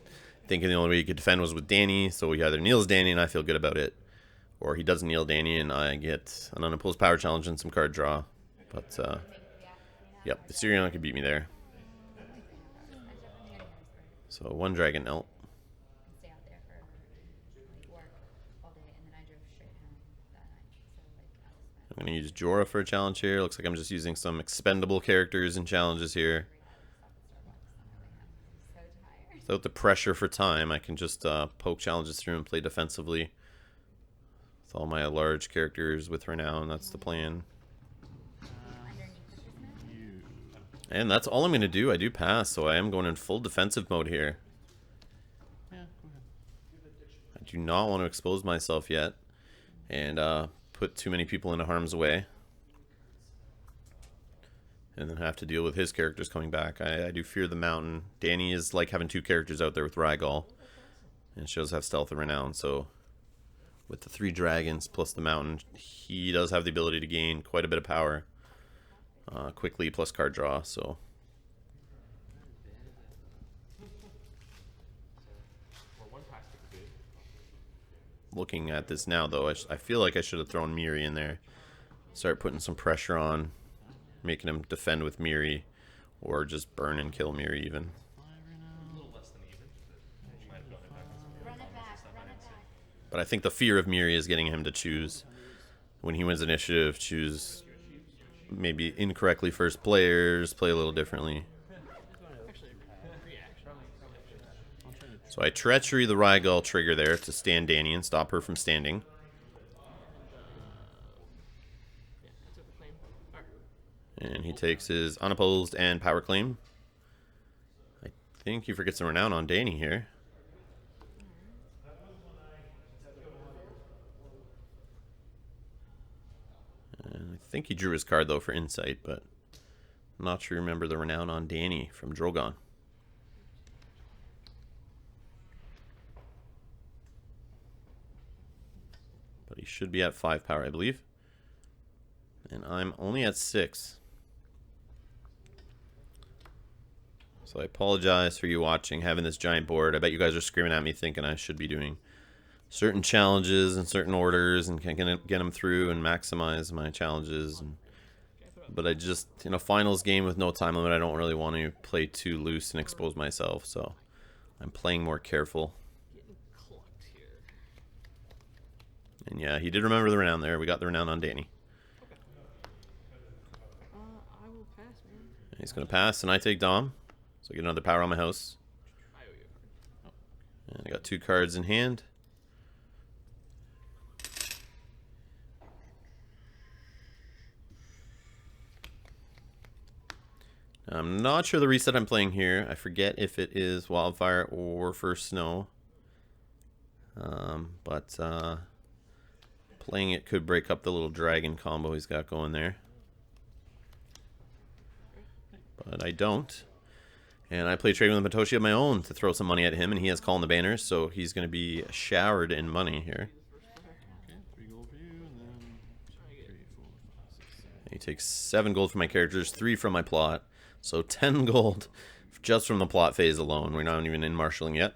thinking the only way you could defend was with Danny, so he either kneels Danny and I feel good about it, or he doesn't kneel Danny and I get an unopposed power challenge and some card draw. But, yep, Viserion could beat me there. So 1 dragon out. Stay out there for like work all day, and then I drove straight home that night. So like I was I'm going to use Jorah for a challenge here. Looks like I'm just using some expendable characters and challenges here. so tired. Without the pressure for time, I can just poke challenges through and play defensively. With all my large characters with Renown, that's the plan. And that's all I'm going to do. I do pass, so I am going in full defensive mode here. Yeah, go ahead. I do not want to expose myself yet and put too many people into harm's way. And then have to deal with his characters coming back. I do fear the mountain. Danny is like having 2 characters out there with Rhaegal. And she does have stealth and renown, so with the 3 dragons plus the mountain, he does have the ability to gain quite a bit of power. Quickly plus card draw, so looking at this now though, I feel like I should have thrown Miri in there. Start putting some pressure on, making him defend with Miri, or just burn and kill Miri even. Run it back. But I think the fear of Miri is getting him to choose, when he wins initiative, choose maybe incorrectly first players, play a little differently. Actually, reaction. So I treachery the Rhaegal trigger there to stand Danny and stop her from standing. Yeah, I took the claim. Alright. And he takes his unopposed and power claim. I think he forgets the renown on Danny here. And I think he drew his card though for insight, but I'm not sure. Remember the renown on Danny from Drogon. But he should be at 5 power, I believe. And I'm only at 6. So I apologize for you watching, having this giant board. I bet you guys are screaming at me thinking I should be doing certain challenges in certain orders and can get them through and maximize my challenges. But I just, in a finals game with no time limit, I don't really want to play too loose and expose myself. So I'm playing more careful. Getting clucked here. And yeah, he did remember the renown there. We got the renown on Danny. I will pass, man. And he's going to pass, and I take Dom. So I get another power on my house. I owe you a card. And I got 2 cards in hand. I'm not sure the reset I'm playing here. I forget if it is Wildfire or First Snow. But playing it could break up the little dragon combo he's got going there. But I don't. And I play trade with Matoshi of my own to throw some money at him, and he has Call in the Banners, so he's going to be showered in money here. Okay, 3 gold for you, and then 3, 4, 5, 6, 7. He takes 7 gold from my characters, 3 from my plot. So 10 gold just from the plot phase alone. We're not even in marshalling yet.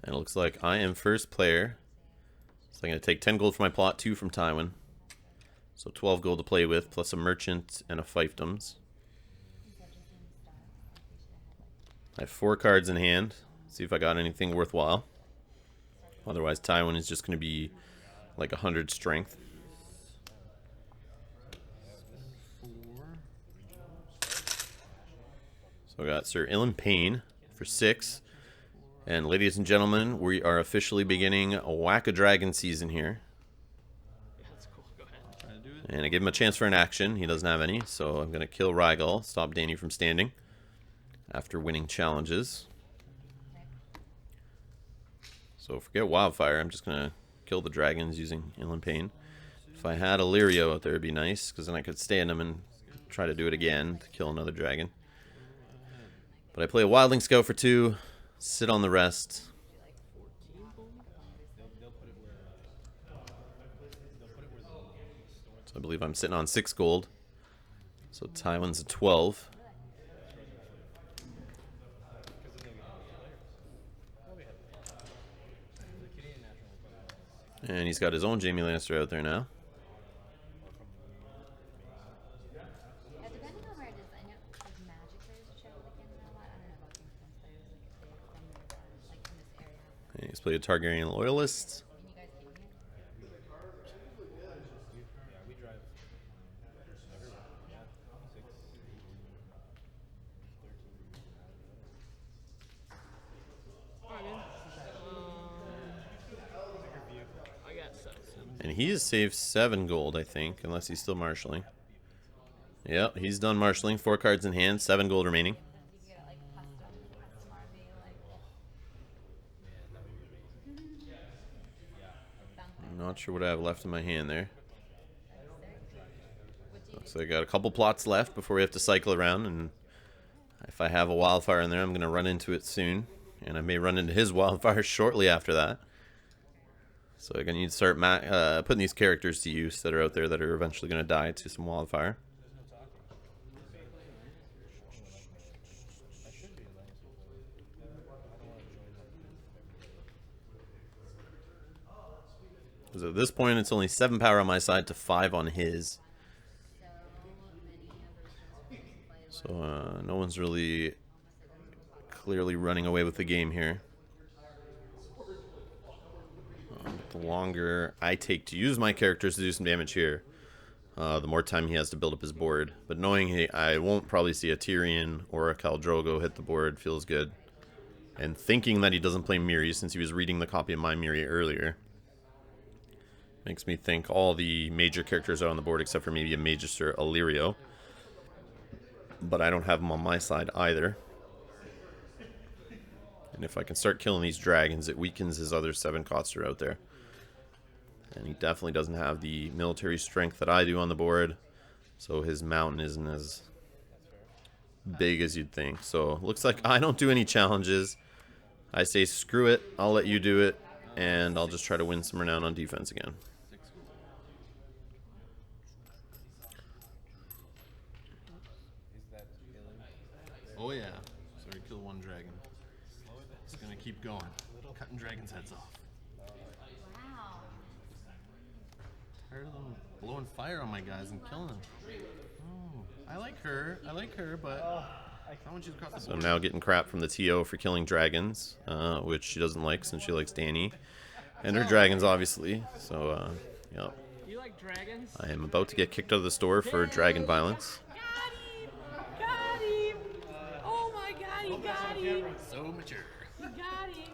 And it looks like I am first player. So I'm going to take 10 gold from my plot, 2 from Tywin. So 12 gold to play with, plus a merchant and a fiefdoms. I have 4 cards in hand. See if I got anything worthwhile. Otherwise, Tywin is just going to be like 100 strength. 4. So I got Sir Ilyn Payne for 6. And ladies and gentlemen, we are officially beginning a Whack-A-Dragon season here. Yeah, that's cool. Go ahead. do it. And I give him a chance for an action. He doesn't have any, so I'm going to kill Rygel, stop Danny from standing after winning challenges. So forget Wildfire. I'm just going to kill the dragons using Inland Pain. If I had Illyrio out there, it'd be nice, because then I could stand him and try to do it again to kill another dragon. But I play a Wildling Scout for 2, sit on the rest. So I believe I'm sitting on 6 gold. So Tywin's at 12. And he's got his own Jaime Lannister out there now. Yeah, depending on where it is, I know like magic players would show like in a lot. I don't know about Game of Thrones players, like if they're from like in this area. And he's played a Targaryen Loyalist. And you guys came here. Alright, man. I got 7. And he has saved 7 gold, I think, unless he's still marshalling. Yep, he's done marshalling. 4 cards in hand, 7 gold remaining. You can get it like custom RV, like. I'm not sure what I have left in my hand there. What do you So I got a couple plots left before we have to cycle around, and if I have a Wildfire in there, I'm going to run into it soon. And I may run into his Wildfire shortly after that. So I'm going to need to start putting these characters to use that are out there that are eventually going to die to some Wildfire. Because at this point, it's only 7 power on my side to 5 on his. So no one's really clearly running away with the game here. The longer I take to use my characters to do some damage here, the more time he has to build up his board. But knowing I won't probably see a Tyrion or a Khal Drogo hit the board feels good. And thinking that he doesn't play Miri, since he was reading the copy of my Miri earlier, makes me think all the major characters are on the board except for maybe a Magister Illyrio. But I don't have him on my side either. And if I can start killing these dragons, it weakens his other 7 Kotster out there. And he definitely doesn't have the military strength that I do on the board. So his mountain isn't as big as you'd think. So looks like I don't do any challenges. I say screw it, I'll let you do it. And I'll just try to win some renown on defense again. Oh yeah. So we killed 1 dragon. It's gonna keep going. Cutting dragons' heads off. Wow. Tired of them blowing fire on my guys and killing them. Oh, I like her, but I want you to cross the So board. I'm now getting crap from the TO for killing dragons, which she doesn't like since she likes Danny. And her dragons, obviously. So, yeah. You like dragons? I am about to get kicked out of the store for dragon violence. Got him! Got him! Oh my god, he got him! So mature. He got him!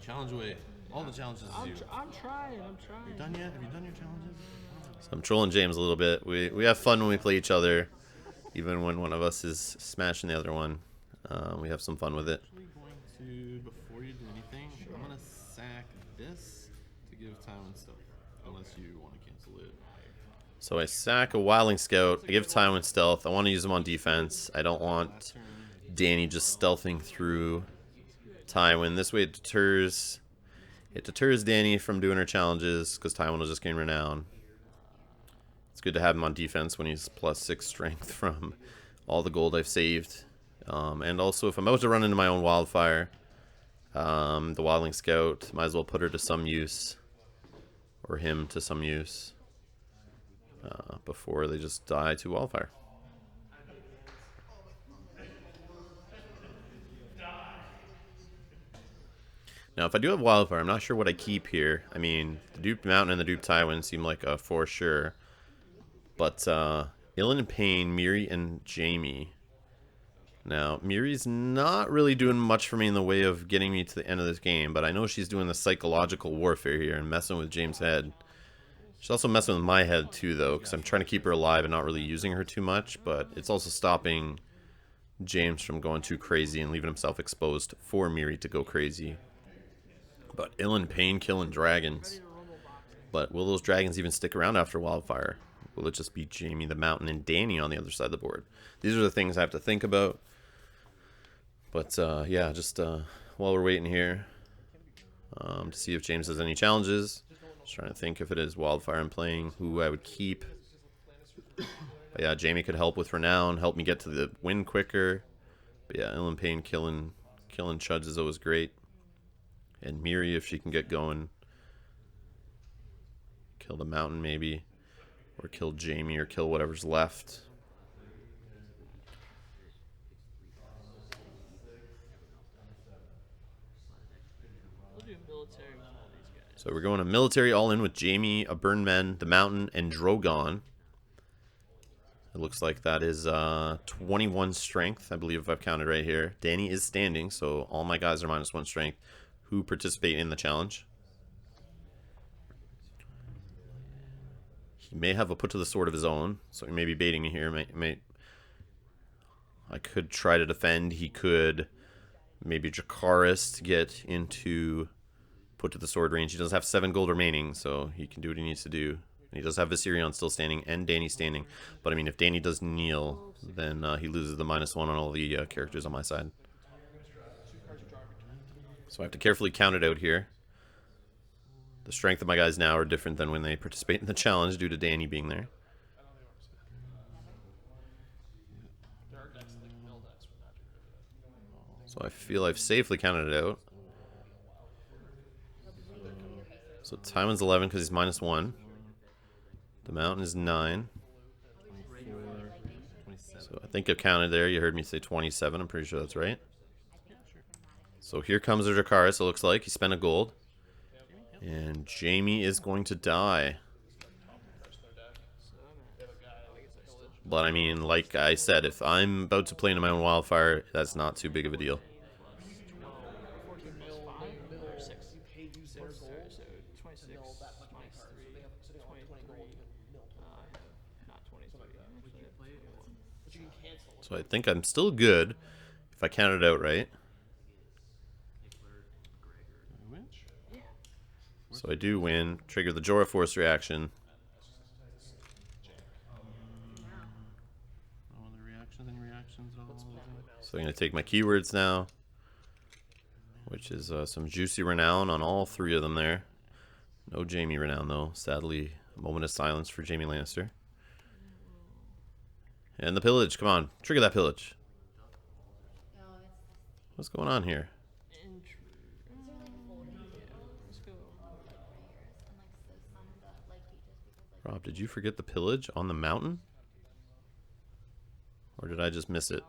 Challenge away. All the challenges is you. I'm trying. Done yet? Have you done your challenges? So I'm trolling James a little bit. We have fun when we play each other, even when one of us is smashing the other one. We have some fun with it. Actually going to, before you do anything, I'm gonna sack this to give Tywin stuff, unless you want to cancel it. So I sack a Wildling Scout. I give Tywin stealth. I want to use him on defense. I don't want Danny just stealthing through Tywin. This way it deters Danny from doing her challenges because Tywin was just getting renown. It's good to have him on defense when he's +6 strength from all the gold I've saved. And also, if I'm about to run into my own Wildfire, the Wildling Scout, might as well put her to some use, or him to some use, before they just die to Wildfire. Now, if I do have Wildfire, I'm not sure what I keep here. I mean, the Dupe Mountain and the Dupe Tywin seem like a for sure. But Illan and Payne, Miri, and Jaime. Now, Miri's not really doing much for me in the way of getting me to the end of this game, but I know she's doing the psychological warfare here and messing with James' head. She's also messing with my head too, though, because I'm trying to keep her alive and not really using her too much, but it's also stopping James from going too crazy and leaving himself exposed for Miri to go crazy. But ill and pain killing dragons. But will those dragons even stick around after Wildfire? Will it just be Jamie the Mountain and Danny on the other side of the board? These are the things I have to think about. But yeah, just while we're waiting here to see if James has any challenges. Just trying to think if it is Wildfire I'm playing, who I would keep. But yeah, Jamie could help with Renown, help me get to the win quicker. But yeah, Ill and Pain killing Chuds is always great. And Miri, if she can get going. Kill the Mountain maybe. Or kill Jamie or kill whatever's left. We'll do military with all these guys. So we're going to military all in with Jamie, a Burnman, the Mountain, and Drogon. It looks like that is 21 strength, I believe, if I've counted right here. Danny is standing, so all my guys are -1 strength who participate in the challenge. He may have a put to the sword of his own, so he may be baiting me here. I could try to defend. He could maybe Dracarys to get into put to the sword range. He does have 7 gold remaining, so he can do what he needs to do. And he does have Viserion still standing and Danny standing. But I mean, if Danny does kneel, then he loses the -1 on all the characters on my side. So I have to carefully count it out here. The strength of my guys now are different than when they participate in the challenge due to Danny being there. So I feel I've safely counted it out. So Tywin's 11 because he's -1. The Mountain is 9. 24, 27. So I think I've counted there. You heard me say 27. I'm pretty sure that's right. So here comes the Dracarys, it looks like. He spent a gold. And Jamie is going to die. But I mean, like I said, if I'm about to play into my own Wildfire, that's not too big of a deal. 14 plus 5 or 6? 6, so 26 minus 3, 23. Not 23. Actually, I have 21. So I think I'm still good if I count it out right. Which? So I do win. Trigger the Jorah Force reaction. No other reactions? Any reactions at all? So I'm going to take my keywords now, which is some juicy renown on all 3 of them there. No Jamie renown, though. Sadly, a moment of silence for Jamie Lannister. And the pillage. Come on. Trigger that pillage. What's going on here? Let's go. Rob, did you forget the pillage on the mountain? Or did I just miss it?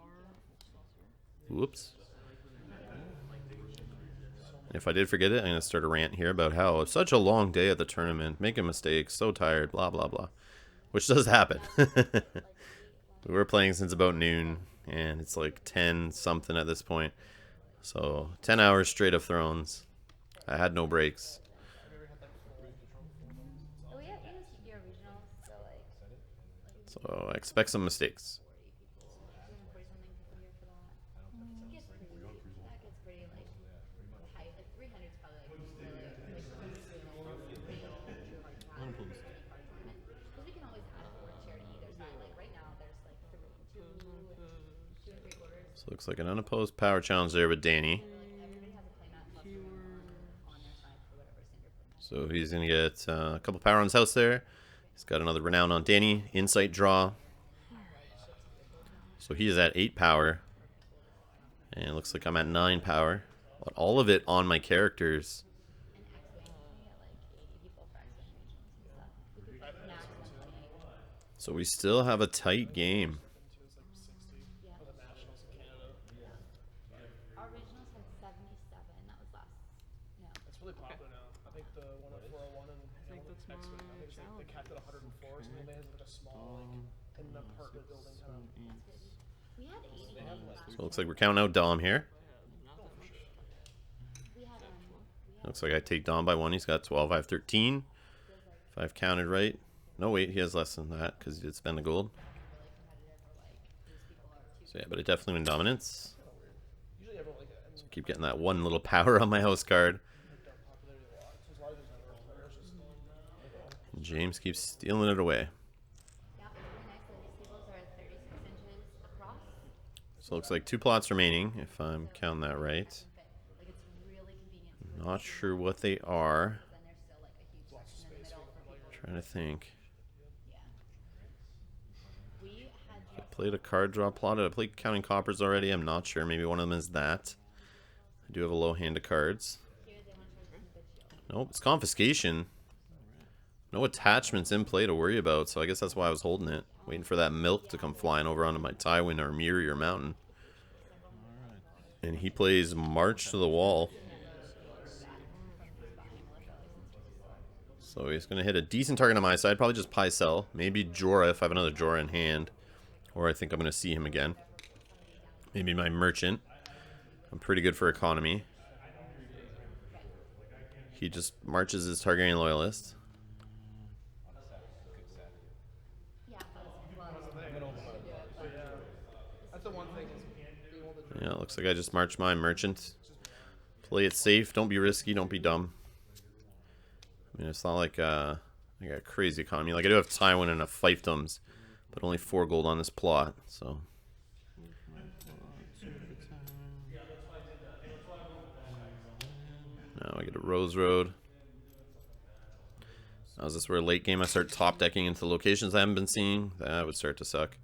Whoops. And if I did forget it, I'm going to start a rant here about how it's such a long day at the tournament, making mistakes, so tired, blah, blah, blah. Which does happen. We were playing since about noon, and it's like 10 something at this point. So 10 hours straight of Thrones. I had no breaks. Oh yeah, it was your original, so like. So I expect some mistakes. 40 something people here for that. That gets pretty like the height. Like 300 is probably like because we can always add a fourth charity either side. Like right now, there's like two and 3/4. So it looks like an unopposed power challenge there with Danny. Everybody has a playmat plus on their side for whatever Cinder playmat. So he's going to get a couple power on his house there. He's got another renown on Danny. Insight draw. So he is at 8 power. And it looks like I'm at 9 power. But all of it on my characters. And X-Wing, we get like 80 people for X-Wing regions and stuff. We could max 128. So we still have a tight game. Yeah. Our regionals had 77. That was last. No. It's really popular now. I think the one at 401 and think that's X-Wing, I my think they capped at 104, so they has like a small like in the apartment building kind of. We had 80 last So it looks like we're counting out Dom here. Not that much. We had Looks like I take Dom by 1. He's got 12. I have 13. If I've counted right. No, wait, he has less than that because he did spend a gold. So yeah, but it definitely went dominance. Usually everyone like I mean, So keep getting that one little power on my house card. picked up popularity a lot. So there's a lot of these newer players just And James keeps stealing it away. Yeah, it's really nice that these tables are 36 inches across. So it looks like 2 plots remaining, if I'm counting that right. Like it's really convenient to Not sure what they are. then there's still like a huge section in the middle for people. Trying to think. Yeah. We had I played a card draw plot. I played counting coppers already. I'm not sure. Maybe one of them is that. I do have a low hand of cards. Nope, it's confiscation. No attachments in play to worry about, so I guess that's why I was holding it. Waiting for that milk to come flying over onto my Tywin or Miri or Mountain. And he plays March to the Wall. So he's going to hit a decent target on my side. Probably just Pie Sell. Maybe Jorah if I have another Jorah in hand. Or I think I'm going to see him again. Maybe my Merchant. I'm pretty good for economy. He just marches his Targaryen Loyalist. that's the one thing is being able to Yeah, looks like I just marched my Merchant. Play it safe. Don't be risky. Don't be dumb. I mean, it's not like I got a crazy economy. Like, I do have Tywin and a fiefdoms, but only 4 gold on this plot, so... Now I get a Rose Road. Now is this where late game I start top decking into locations I haven't been seeing? That would start to suck.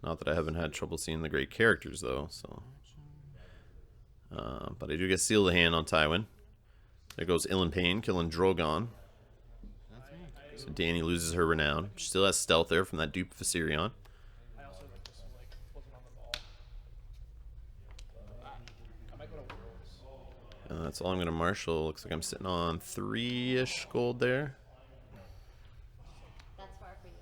Not that I haven't had trouble seeing the great characters though, so. But I do get Seal the Hand on Tywin. There goes Ill and Pain, killing Drogon. So Dany loses her renown. She still has stealth there from that dupe of Viserion. I also like this one like wasn't on the ball. I might go to Worlds. That's all I'm going to marshal. Looks like I'm sitting on 3-ish gold there. That's far for you.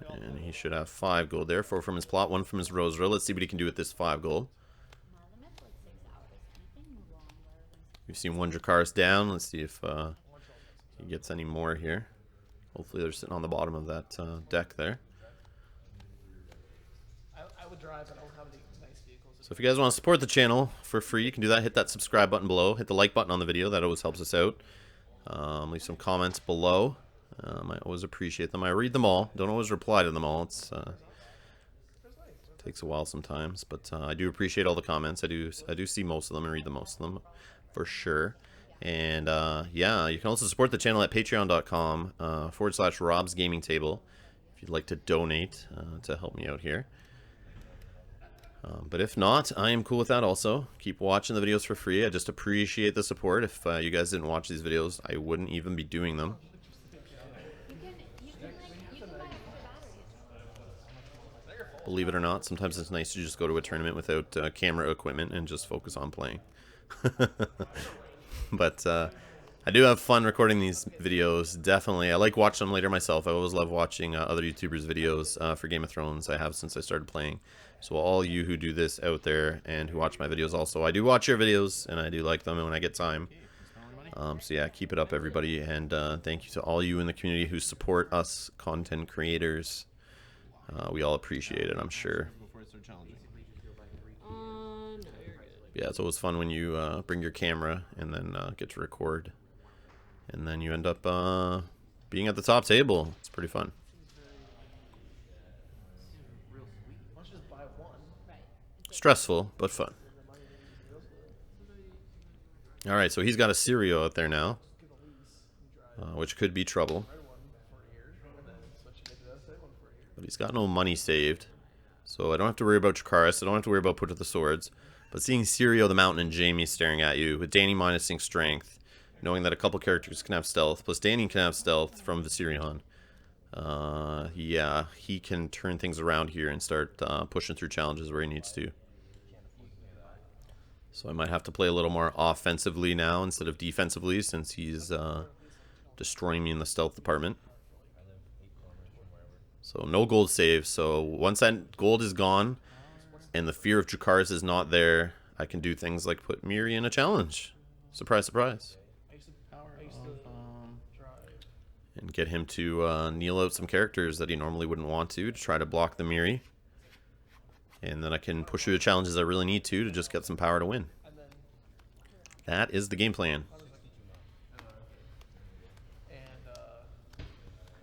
You're right. And he should have 5 gold there. 4 from his plot, 1 from his Rose Row. Let's see what he can do with this 5 gold. My limit's like 6 hours. Anything longer than We've seen one Dracarys down. Let's see if he gets any more here. Hopefully they're sitting on the bottom of that deck there. I would drive, but I don't have any nice vehicles. So if you guys want to support the channel for free, you can do that. Hit that subscribe button below. Hit the like button on the video. That always helps us out. Leave some comments below. I always appreciate them. I read them all. Don't always reply to them all. It's takes a while sometimes, but I do appreciate all the comments. I do see most of them and read the most of them for sure. And yeah, you can also support the channel at patreon.com /Rob's Gaming Table if you'd like to donate to help me out here. But if not, I am cool with that also. Keep watching the videos for free. I just appreciate the support. If you guys didn't watch these videos, I wouldn't even be doing them. you can buy extra batteries. Believe it or not, sometimes it's nice to just go to a tournament without camera equipment and just focus on playing. But I do have fun recording these videos, definitely. I like watching them later myself. I always love watching other YouTubers' videos for Game of Thrones. I have since I started playing. So all you who do this out there and who watch my videos also, I do watch your videos and I do like them when I get time. So yeah, keep it up everybody, and thank you to all you in the community who support us content creators. We all appreciate it, I'm sure. Before I start challenging. No, you're good. Yeah, it's always fun when you bring your camera and then get to record. And then you end up being at the top table. It's pretty fun. Why don't you just buy one? Stressful, but fun. Alright, so he's got a Sirio out there now, which could be trouble. But he's got no money saved. So I don't have to worry about Dracarys. I don't have to worry about Put to the Swords. But seeing Sirio the Mountain and Jaime staring at you, with Dany minusing strength, knowing that a couple characters can have stealth, plus Dany can have stealth from Viserion, yeah, he can turn things around here and start pushing through challenges where he needs to. So I might have to play a little more offensively now instead of defensively, since he's destroying me in the stealth department. So no gold save. So once that gold is gone and the fear of Dracarys is not there, I can do things like put Miri in a challenge. Surprise, surprise. I used to Power I used of, to drive. And get him to kneel out some characters that he normally wouldn't want to try to block the Miri. And then I can push through the challenges I really need to just get some power to win. And then That is the game plan. and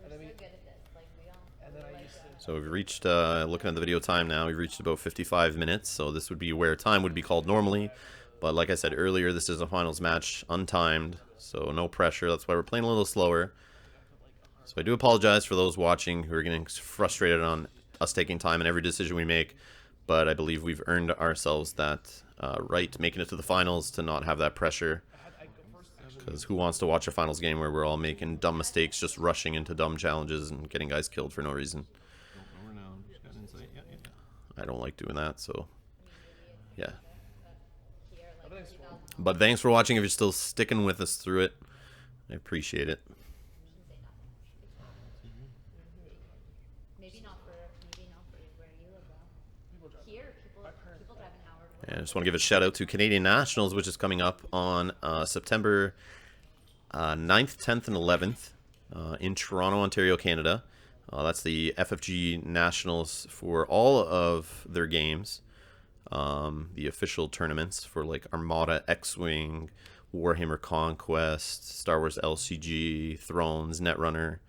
We're then so we good at this. Like we all. and then I used to So we've reached, looking at the video time now, we've reached about 55 minutes. So this would be where time would be called normally. But like I said earlier, this is a finals match, untimed. So no pressure. That's why we're playing a little slower. So I do apologize for those watching who are getting frustrated on us taking time in every decision we make. But I believe we've earned ourselves that right, making it to the finals, to not have that pressure. I go first. Because who wants to watch a finals game where we're all making dumb mistakes, just rushing into dumb challenges and getting guys killed for no reason? Don't know renown. Just got insight. Yeah, yeah. I don't like doing that, so yeah. Everything's full. But thanks for watching if you're still sticking with us through it. I appreciate it. Maybe not for where you live though. Here, people drive an hour. And I just want to give a shout out to Canadian Nationals, which is coming up on September 9th, 10th, and 11th in Toronto, Ontario, Canada. That's the FFG Nationals for all of their games. The official tournaments for like Armada, X-Wing, Warhammer Conquest, Star Wars LCG, Thrones, Netrunner,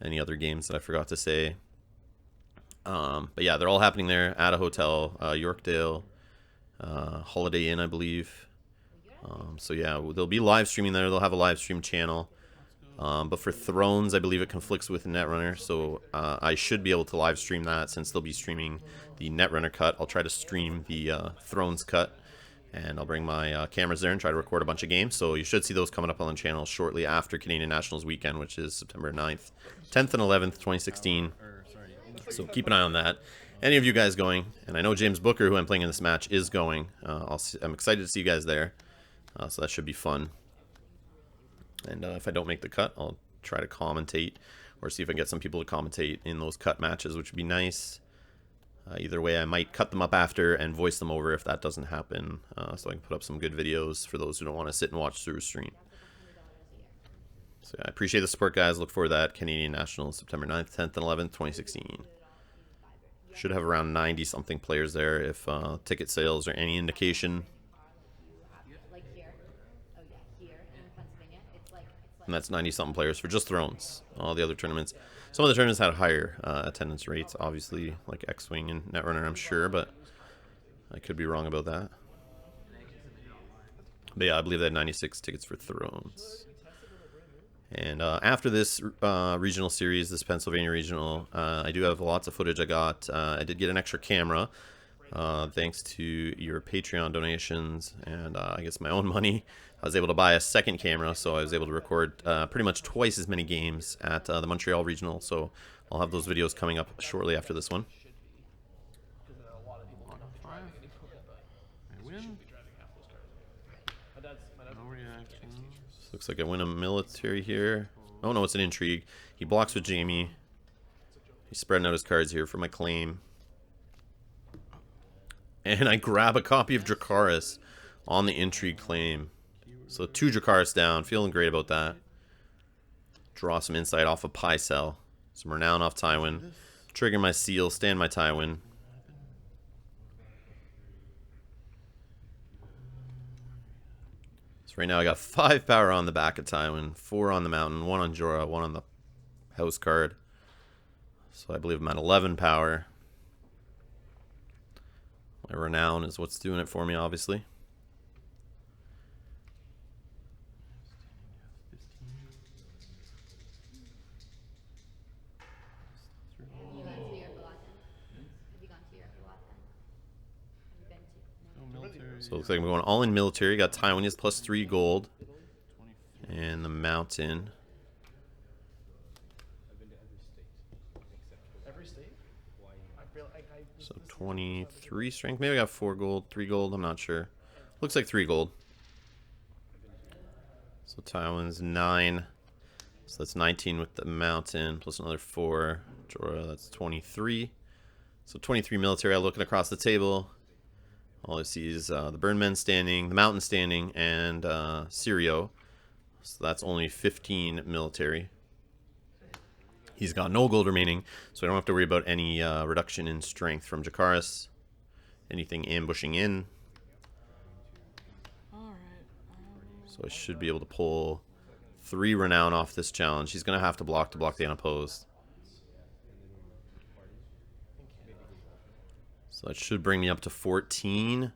any other games that I forgot to say. But yeah, they're all happening there at a hotel, Yorkdale, Holiday Inn, I believe. So yeah, they'll be live streaming there. They'll have a live stream channel. But for Thrones, I believe it conflicts with Netrunner, so I should be able to live stream that since they'll be streaming the Netrunner cut. I'll try to stream the Thrones cut, and I'll bring my cameras there and try to record a bunch of games. So you should see those coming up on the channel shortly after Canadian Nationals weekend, which is September 9th, 10th, and 11th, 2016. So keep an eye on that. Any of you guys going, and I know James Booker, who I'm playing in this match, is going. I'm excited to see you guys there, so that should be fun. And if I don't make the cut, I'll try to commentate or see if I can get some people to commentate in those cut matches, which would be nice. Either way, I might cut them up after and voice them over if that doesn't happen, so I can put up some good videos for those who don't want to sit and watch through a stream. So yeah, I appreciate the support, guys. Look for that Canadian Nationals September 9th, 10th, and 11th, 2016. Should have around 90-something players there if ticket sales are any indication. Like here. Oh yeah, here in Pennsylvania, it's like And that's 90-something players for just Thrones. All the other tournaments. Some of the tournaments had higher attendance rates, obviously, like X-Wing and Netrunner, I'm sure, but I could be wrong about that. But yeah, I believe they had 96 tickets for Thrones. And after this regional series, this Pennsylvania regional, I do have lots of footage I got. I did get an extra camera, thanks to your Patreon donations and I guess my own money. I was able to buy a second camera, so I was able to record pretty much twice as many games at the Montreal regional. So I'll have those videos coming up shortly after this one. Because a lot of people don't be driving any equipment, but I win. should be driving half those cars. My dad's No reactions. Looks like I win a military here. Oh no, it's an intrigue. He blocks with Jamie. He's spreading out his cards here for my claim. And I grab a copy of Dracarys on the intrigue claim. So 2 Dracarys down. Feeling great about that. Draw some insight off of Pycelle. Some renown off Tywin. Trigger my seal. Stand my Tywin. So right now I got 5 power on the back of Tywin. 4 on the mountain. 1 on Jorah. 1 on the house card. So I believe I'm at 11 power. My renown is what's doing it for me, obviously. you gone to Europe a lot then? Have you gone to Europe a lot then? Have you been to? No. No military. So it looks like I'm going all in military. Got Tywin is plus 3 gold. And the mountain. every state. I feel like So 23 strength. Maybe I got 4 gold, 3 gold. I'm not sure. Looks like 3 gold. So Tywin's 9. So that's 19 with the mountain, plus another 4. Jorah, that's 23. So 23 military. I'm looking across the table. All I see is the Burnmen standing, the mountain standing, and Syrio. So that's only 15 military. He's got no gold remaining, so I don't have to worry about any reduction in strength from Jakaris. Anything ambushing in. Alright. So I should be able to pull 3 renown off this challenge. He's going to have to block the unopposed. So that should bring me up to 14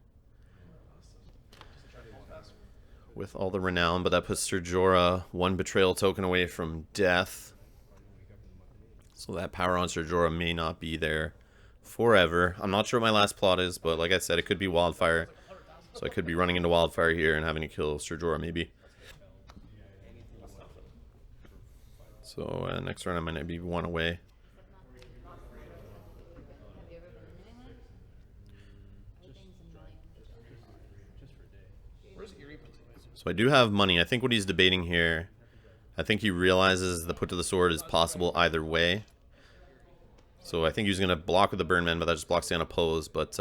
with all the renown, but that puts Ser Jorah 1 betrayal token away from death. So that power on Ser Jorah may not be there forever. I'm not sure what my last plot is, but like I said, it could be Wildfire. So I could be running into Wildfire here and having to kill Ser Jorah maybe. So next round I might be 1 away. Have you ever been in New England? Everything's a million. Where's Erie? So I do have money. I think what he's debating here, I think he realizes the put to the sword is possible either way. So I think he's going to block with the Burnman, but that just blocks the unopposed. But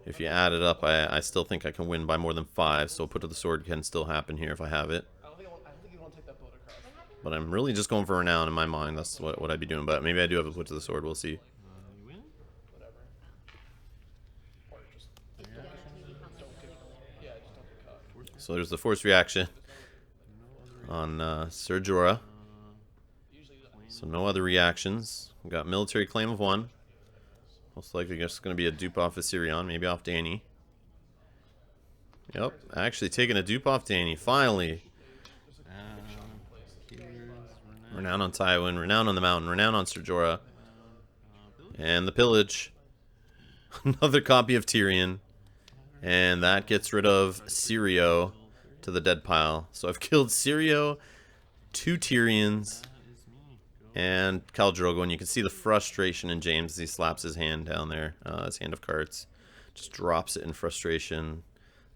if you add it up, I still think I can win by more than 5. So put to the sword can still happen here if I have it. I don't think you want to take that boat across. But I'm really just going for renown in my mind. That's what I'd be doing. But maybe I do have a put to the sword. We'll see. You win? Whatever. Or just If you don't, you become like illegal. yeah, just don't get caught. So there's the force reaction on Ser Jorah. Usually So no other reactions. We got military claim of 1. Most likely just going to be a dupe off of Sirion, maybe off Dany. Yep, actually taking a dupe off Dany, finally. Here's Renown on Tywin, renown on the mountain, renown on Ser Jorah. And the pillage. Another copy of Tyrion. And that gets rid of Syrio to the dead pile. So I've killed Syrio, 2 Tyrions, and Khal Drogo, and you can see the frustration in James as he slaps his hand down there, his hand of cards. Just drops it in frustration.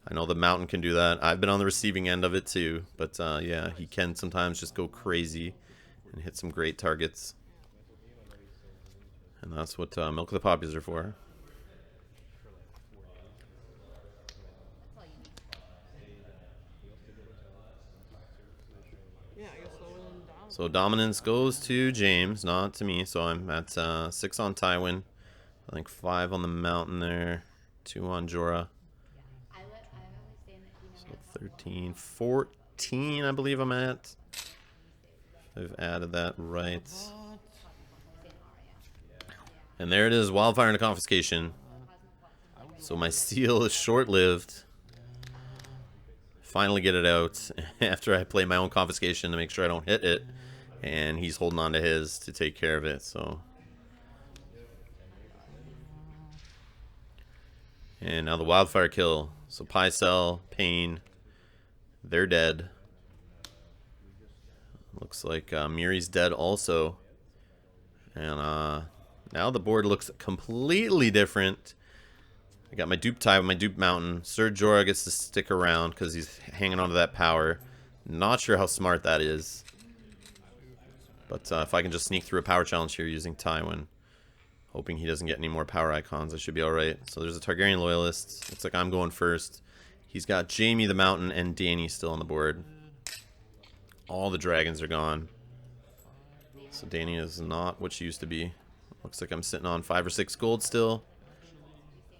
I know the mountain can do that. I've been on the receiving end of it too, but yeah, he can sometimes just go crazy and hit some great targets. And that's what Milk of the Poppies are for. Yeah, I guess I'll win down. So dominance goes to James, not to me. So I'm at 6 on Tywin. I think 5 on the mountain there. 2 on Jorah. I always say that you So 13, 14 I believe I'm at. I've added that right. And there it is, Wildfire and Confiscation. So my seal is short-lived. Finally get it out after I play my own Confiscation to make sure I don't hit it. And he's holding on to his to take care of it, so. And now the Wildfire kill. So Pycelle, Pain, they're dead. Looks like Miri's dead also. And now the board looks completely different. I got my dupe tie with my dupe mountain. Ser Jorah gets to stick around because he's hanging onto that power. Not sure how smart that is. But if I can just sneak through a power challenge here using Tywin, hoping he doesn't get any more power icons, I should be alright. So there's a Targaryen loyalist. Looks like I'm going first. He's got Jaime the Mountain and Dany still on the board. All the dragons are gone. So Dany is not what she used to be. Looks like I'm sitting on 5 or 6 gold still.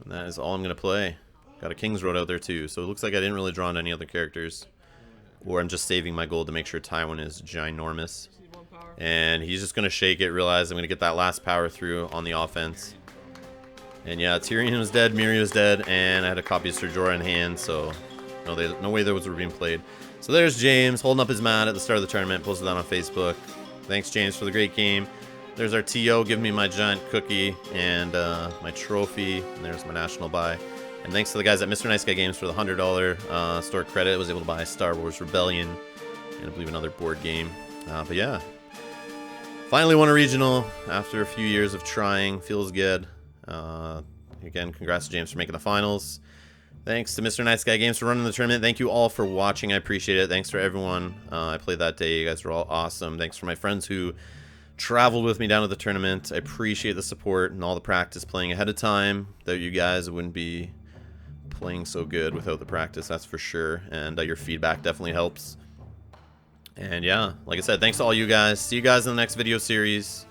And that is all I'm going to play. Got a King's Road out there too. So it looks like I didn't really draw on any other characters. Or I'm just saving my gold to make sure Tywin is ginormous. Need 1 power. And he's just going to shake it, realize I'm going to get that last power through on the offense. And yeah, Tyrion was dead, Miri was dead, and I had a copy of Ser Jorah in hand, so no way those were being played. So there's James holding up his mat at the start of the tournament, posted that on Facebook. Thanks, James, for the great game. There's our TO giving me my giant cookie and my trophy, and there's my national buy. And thanks to the guys at Mr. Nice Guy Games for the $100 store credit. I was able to buy Star Wars Rebellion and I believe another board game. But yeah, finally won a regional after a few years of trying. Feels good. Again, congrats to James for making the finals. Thanks to Mr. Nice Guy Games for running the tournament. Thank you all for watching. I appreciate it. Thanks for everyone I played that day. You guys were all awesome. Thanks for my friends who traveled with me down to the tournament. I appreciate the support and all the practice playing ahead of time. Without you guys, it wouldn't be playing so good without the practice, that's for sure. And your feedback definitely helps. And yeah, like I said, thanks to all you guys. See you guys in the next video series.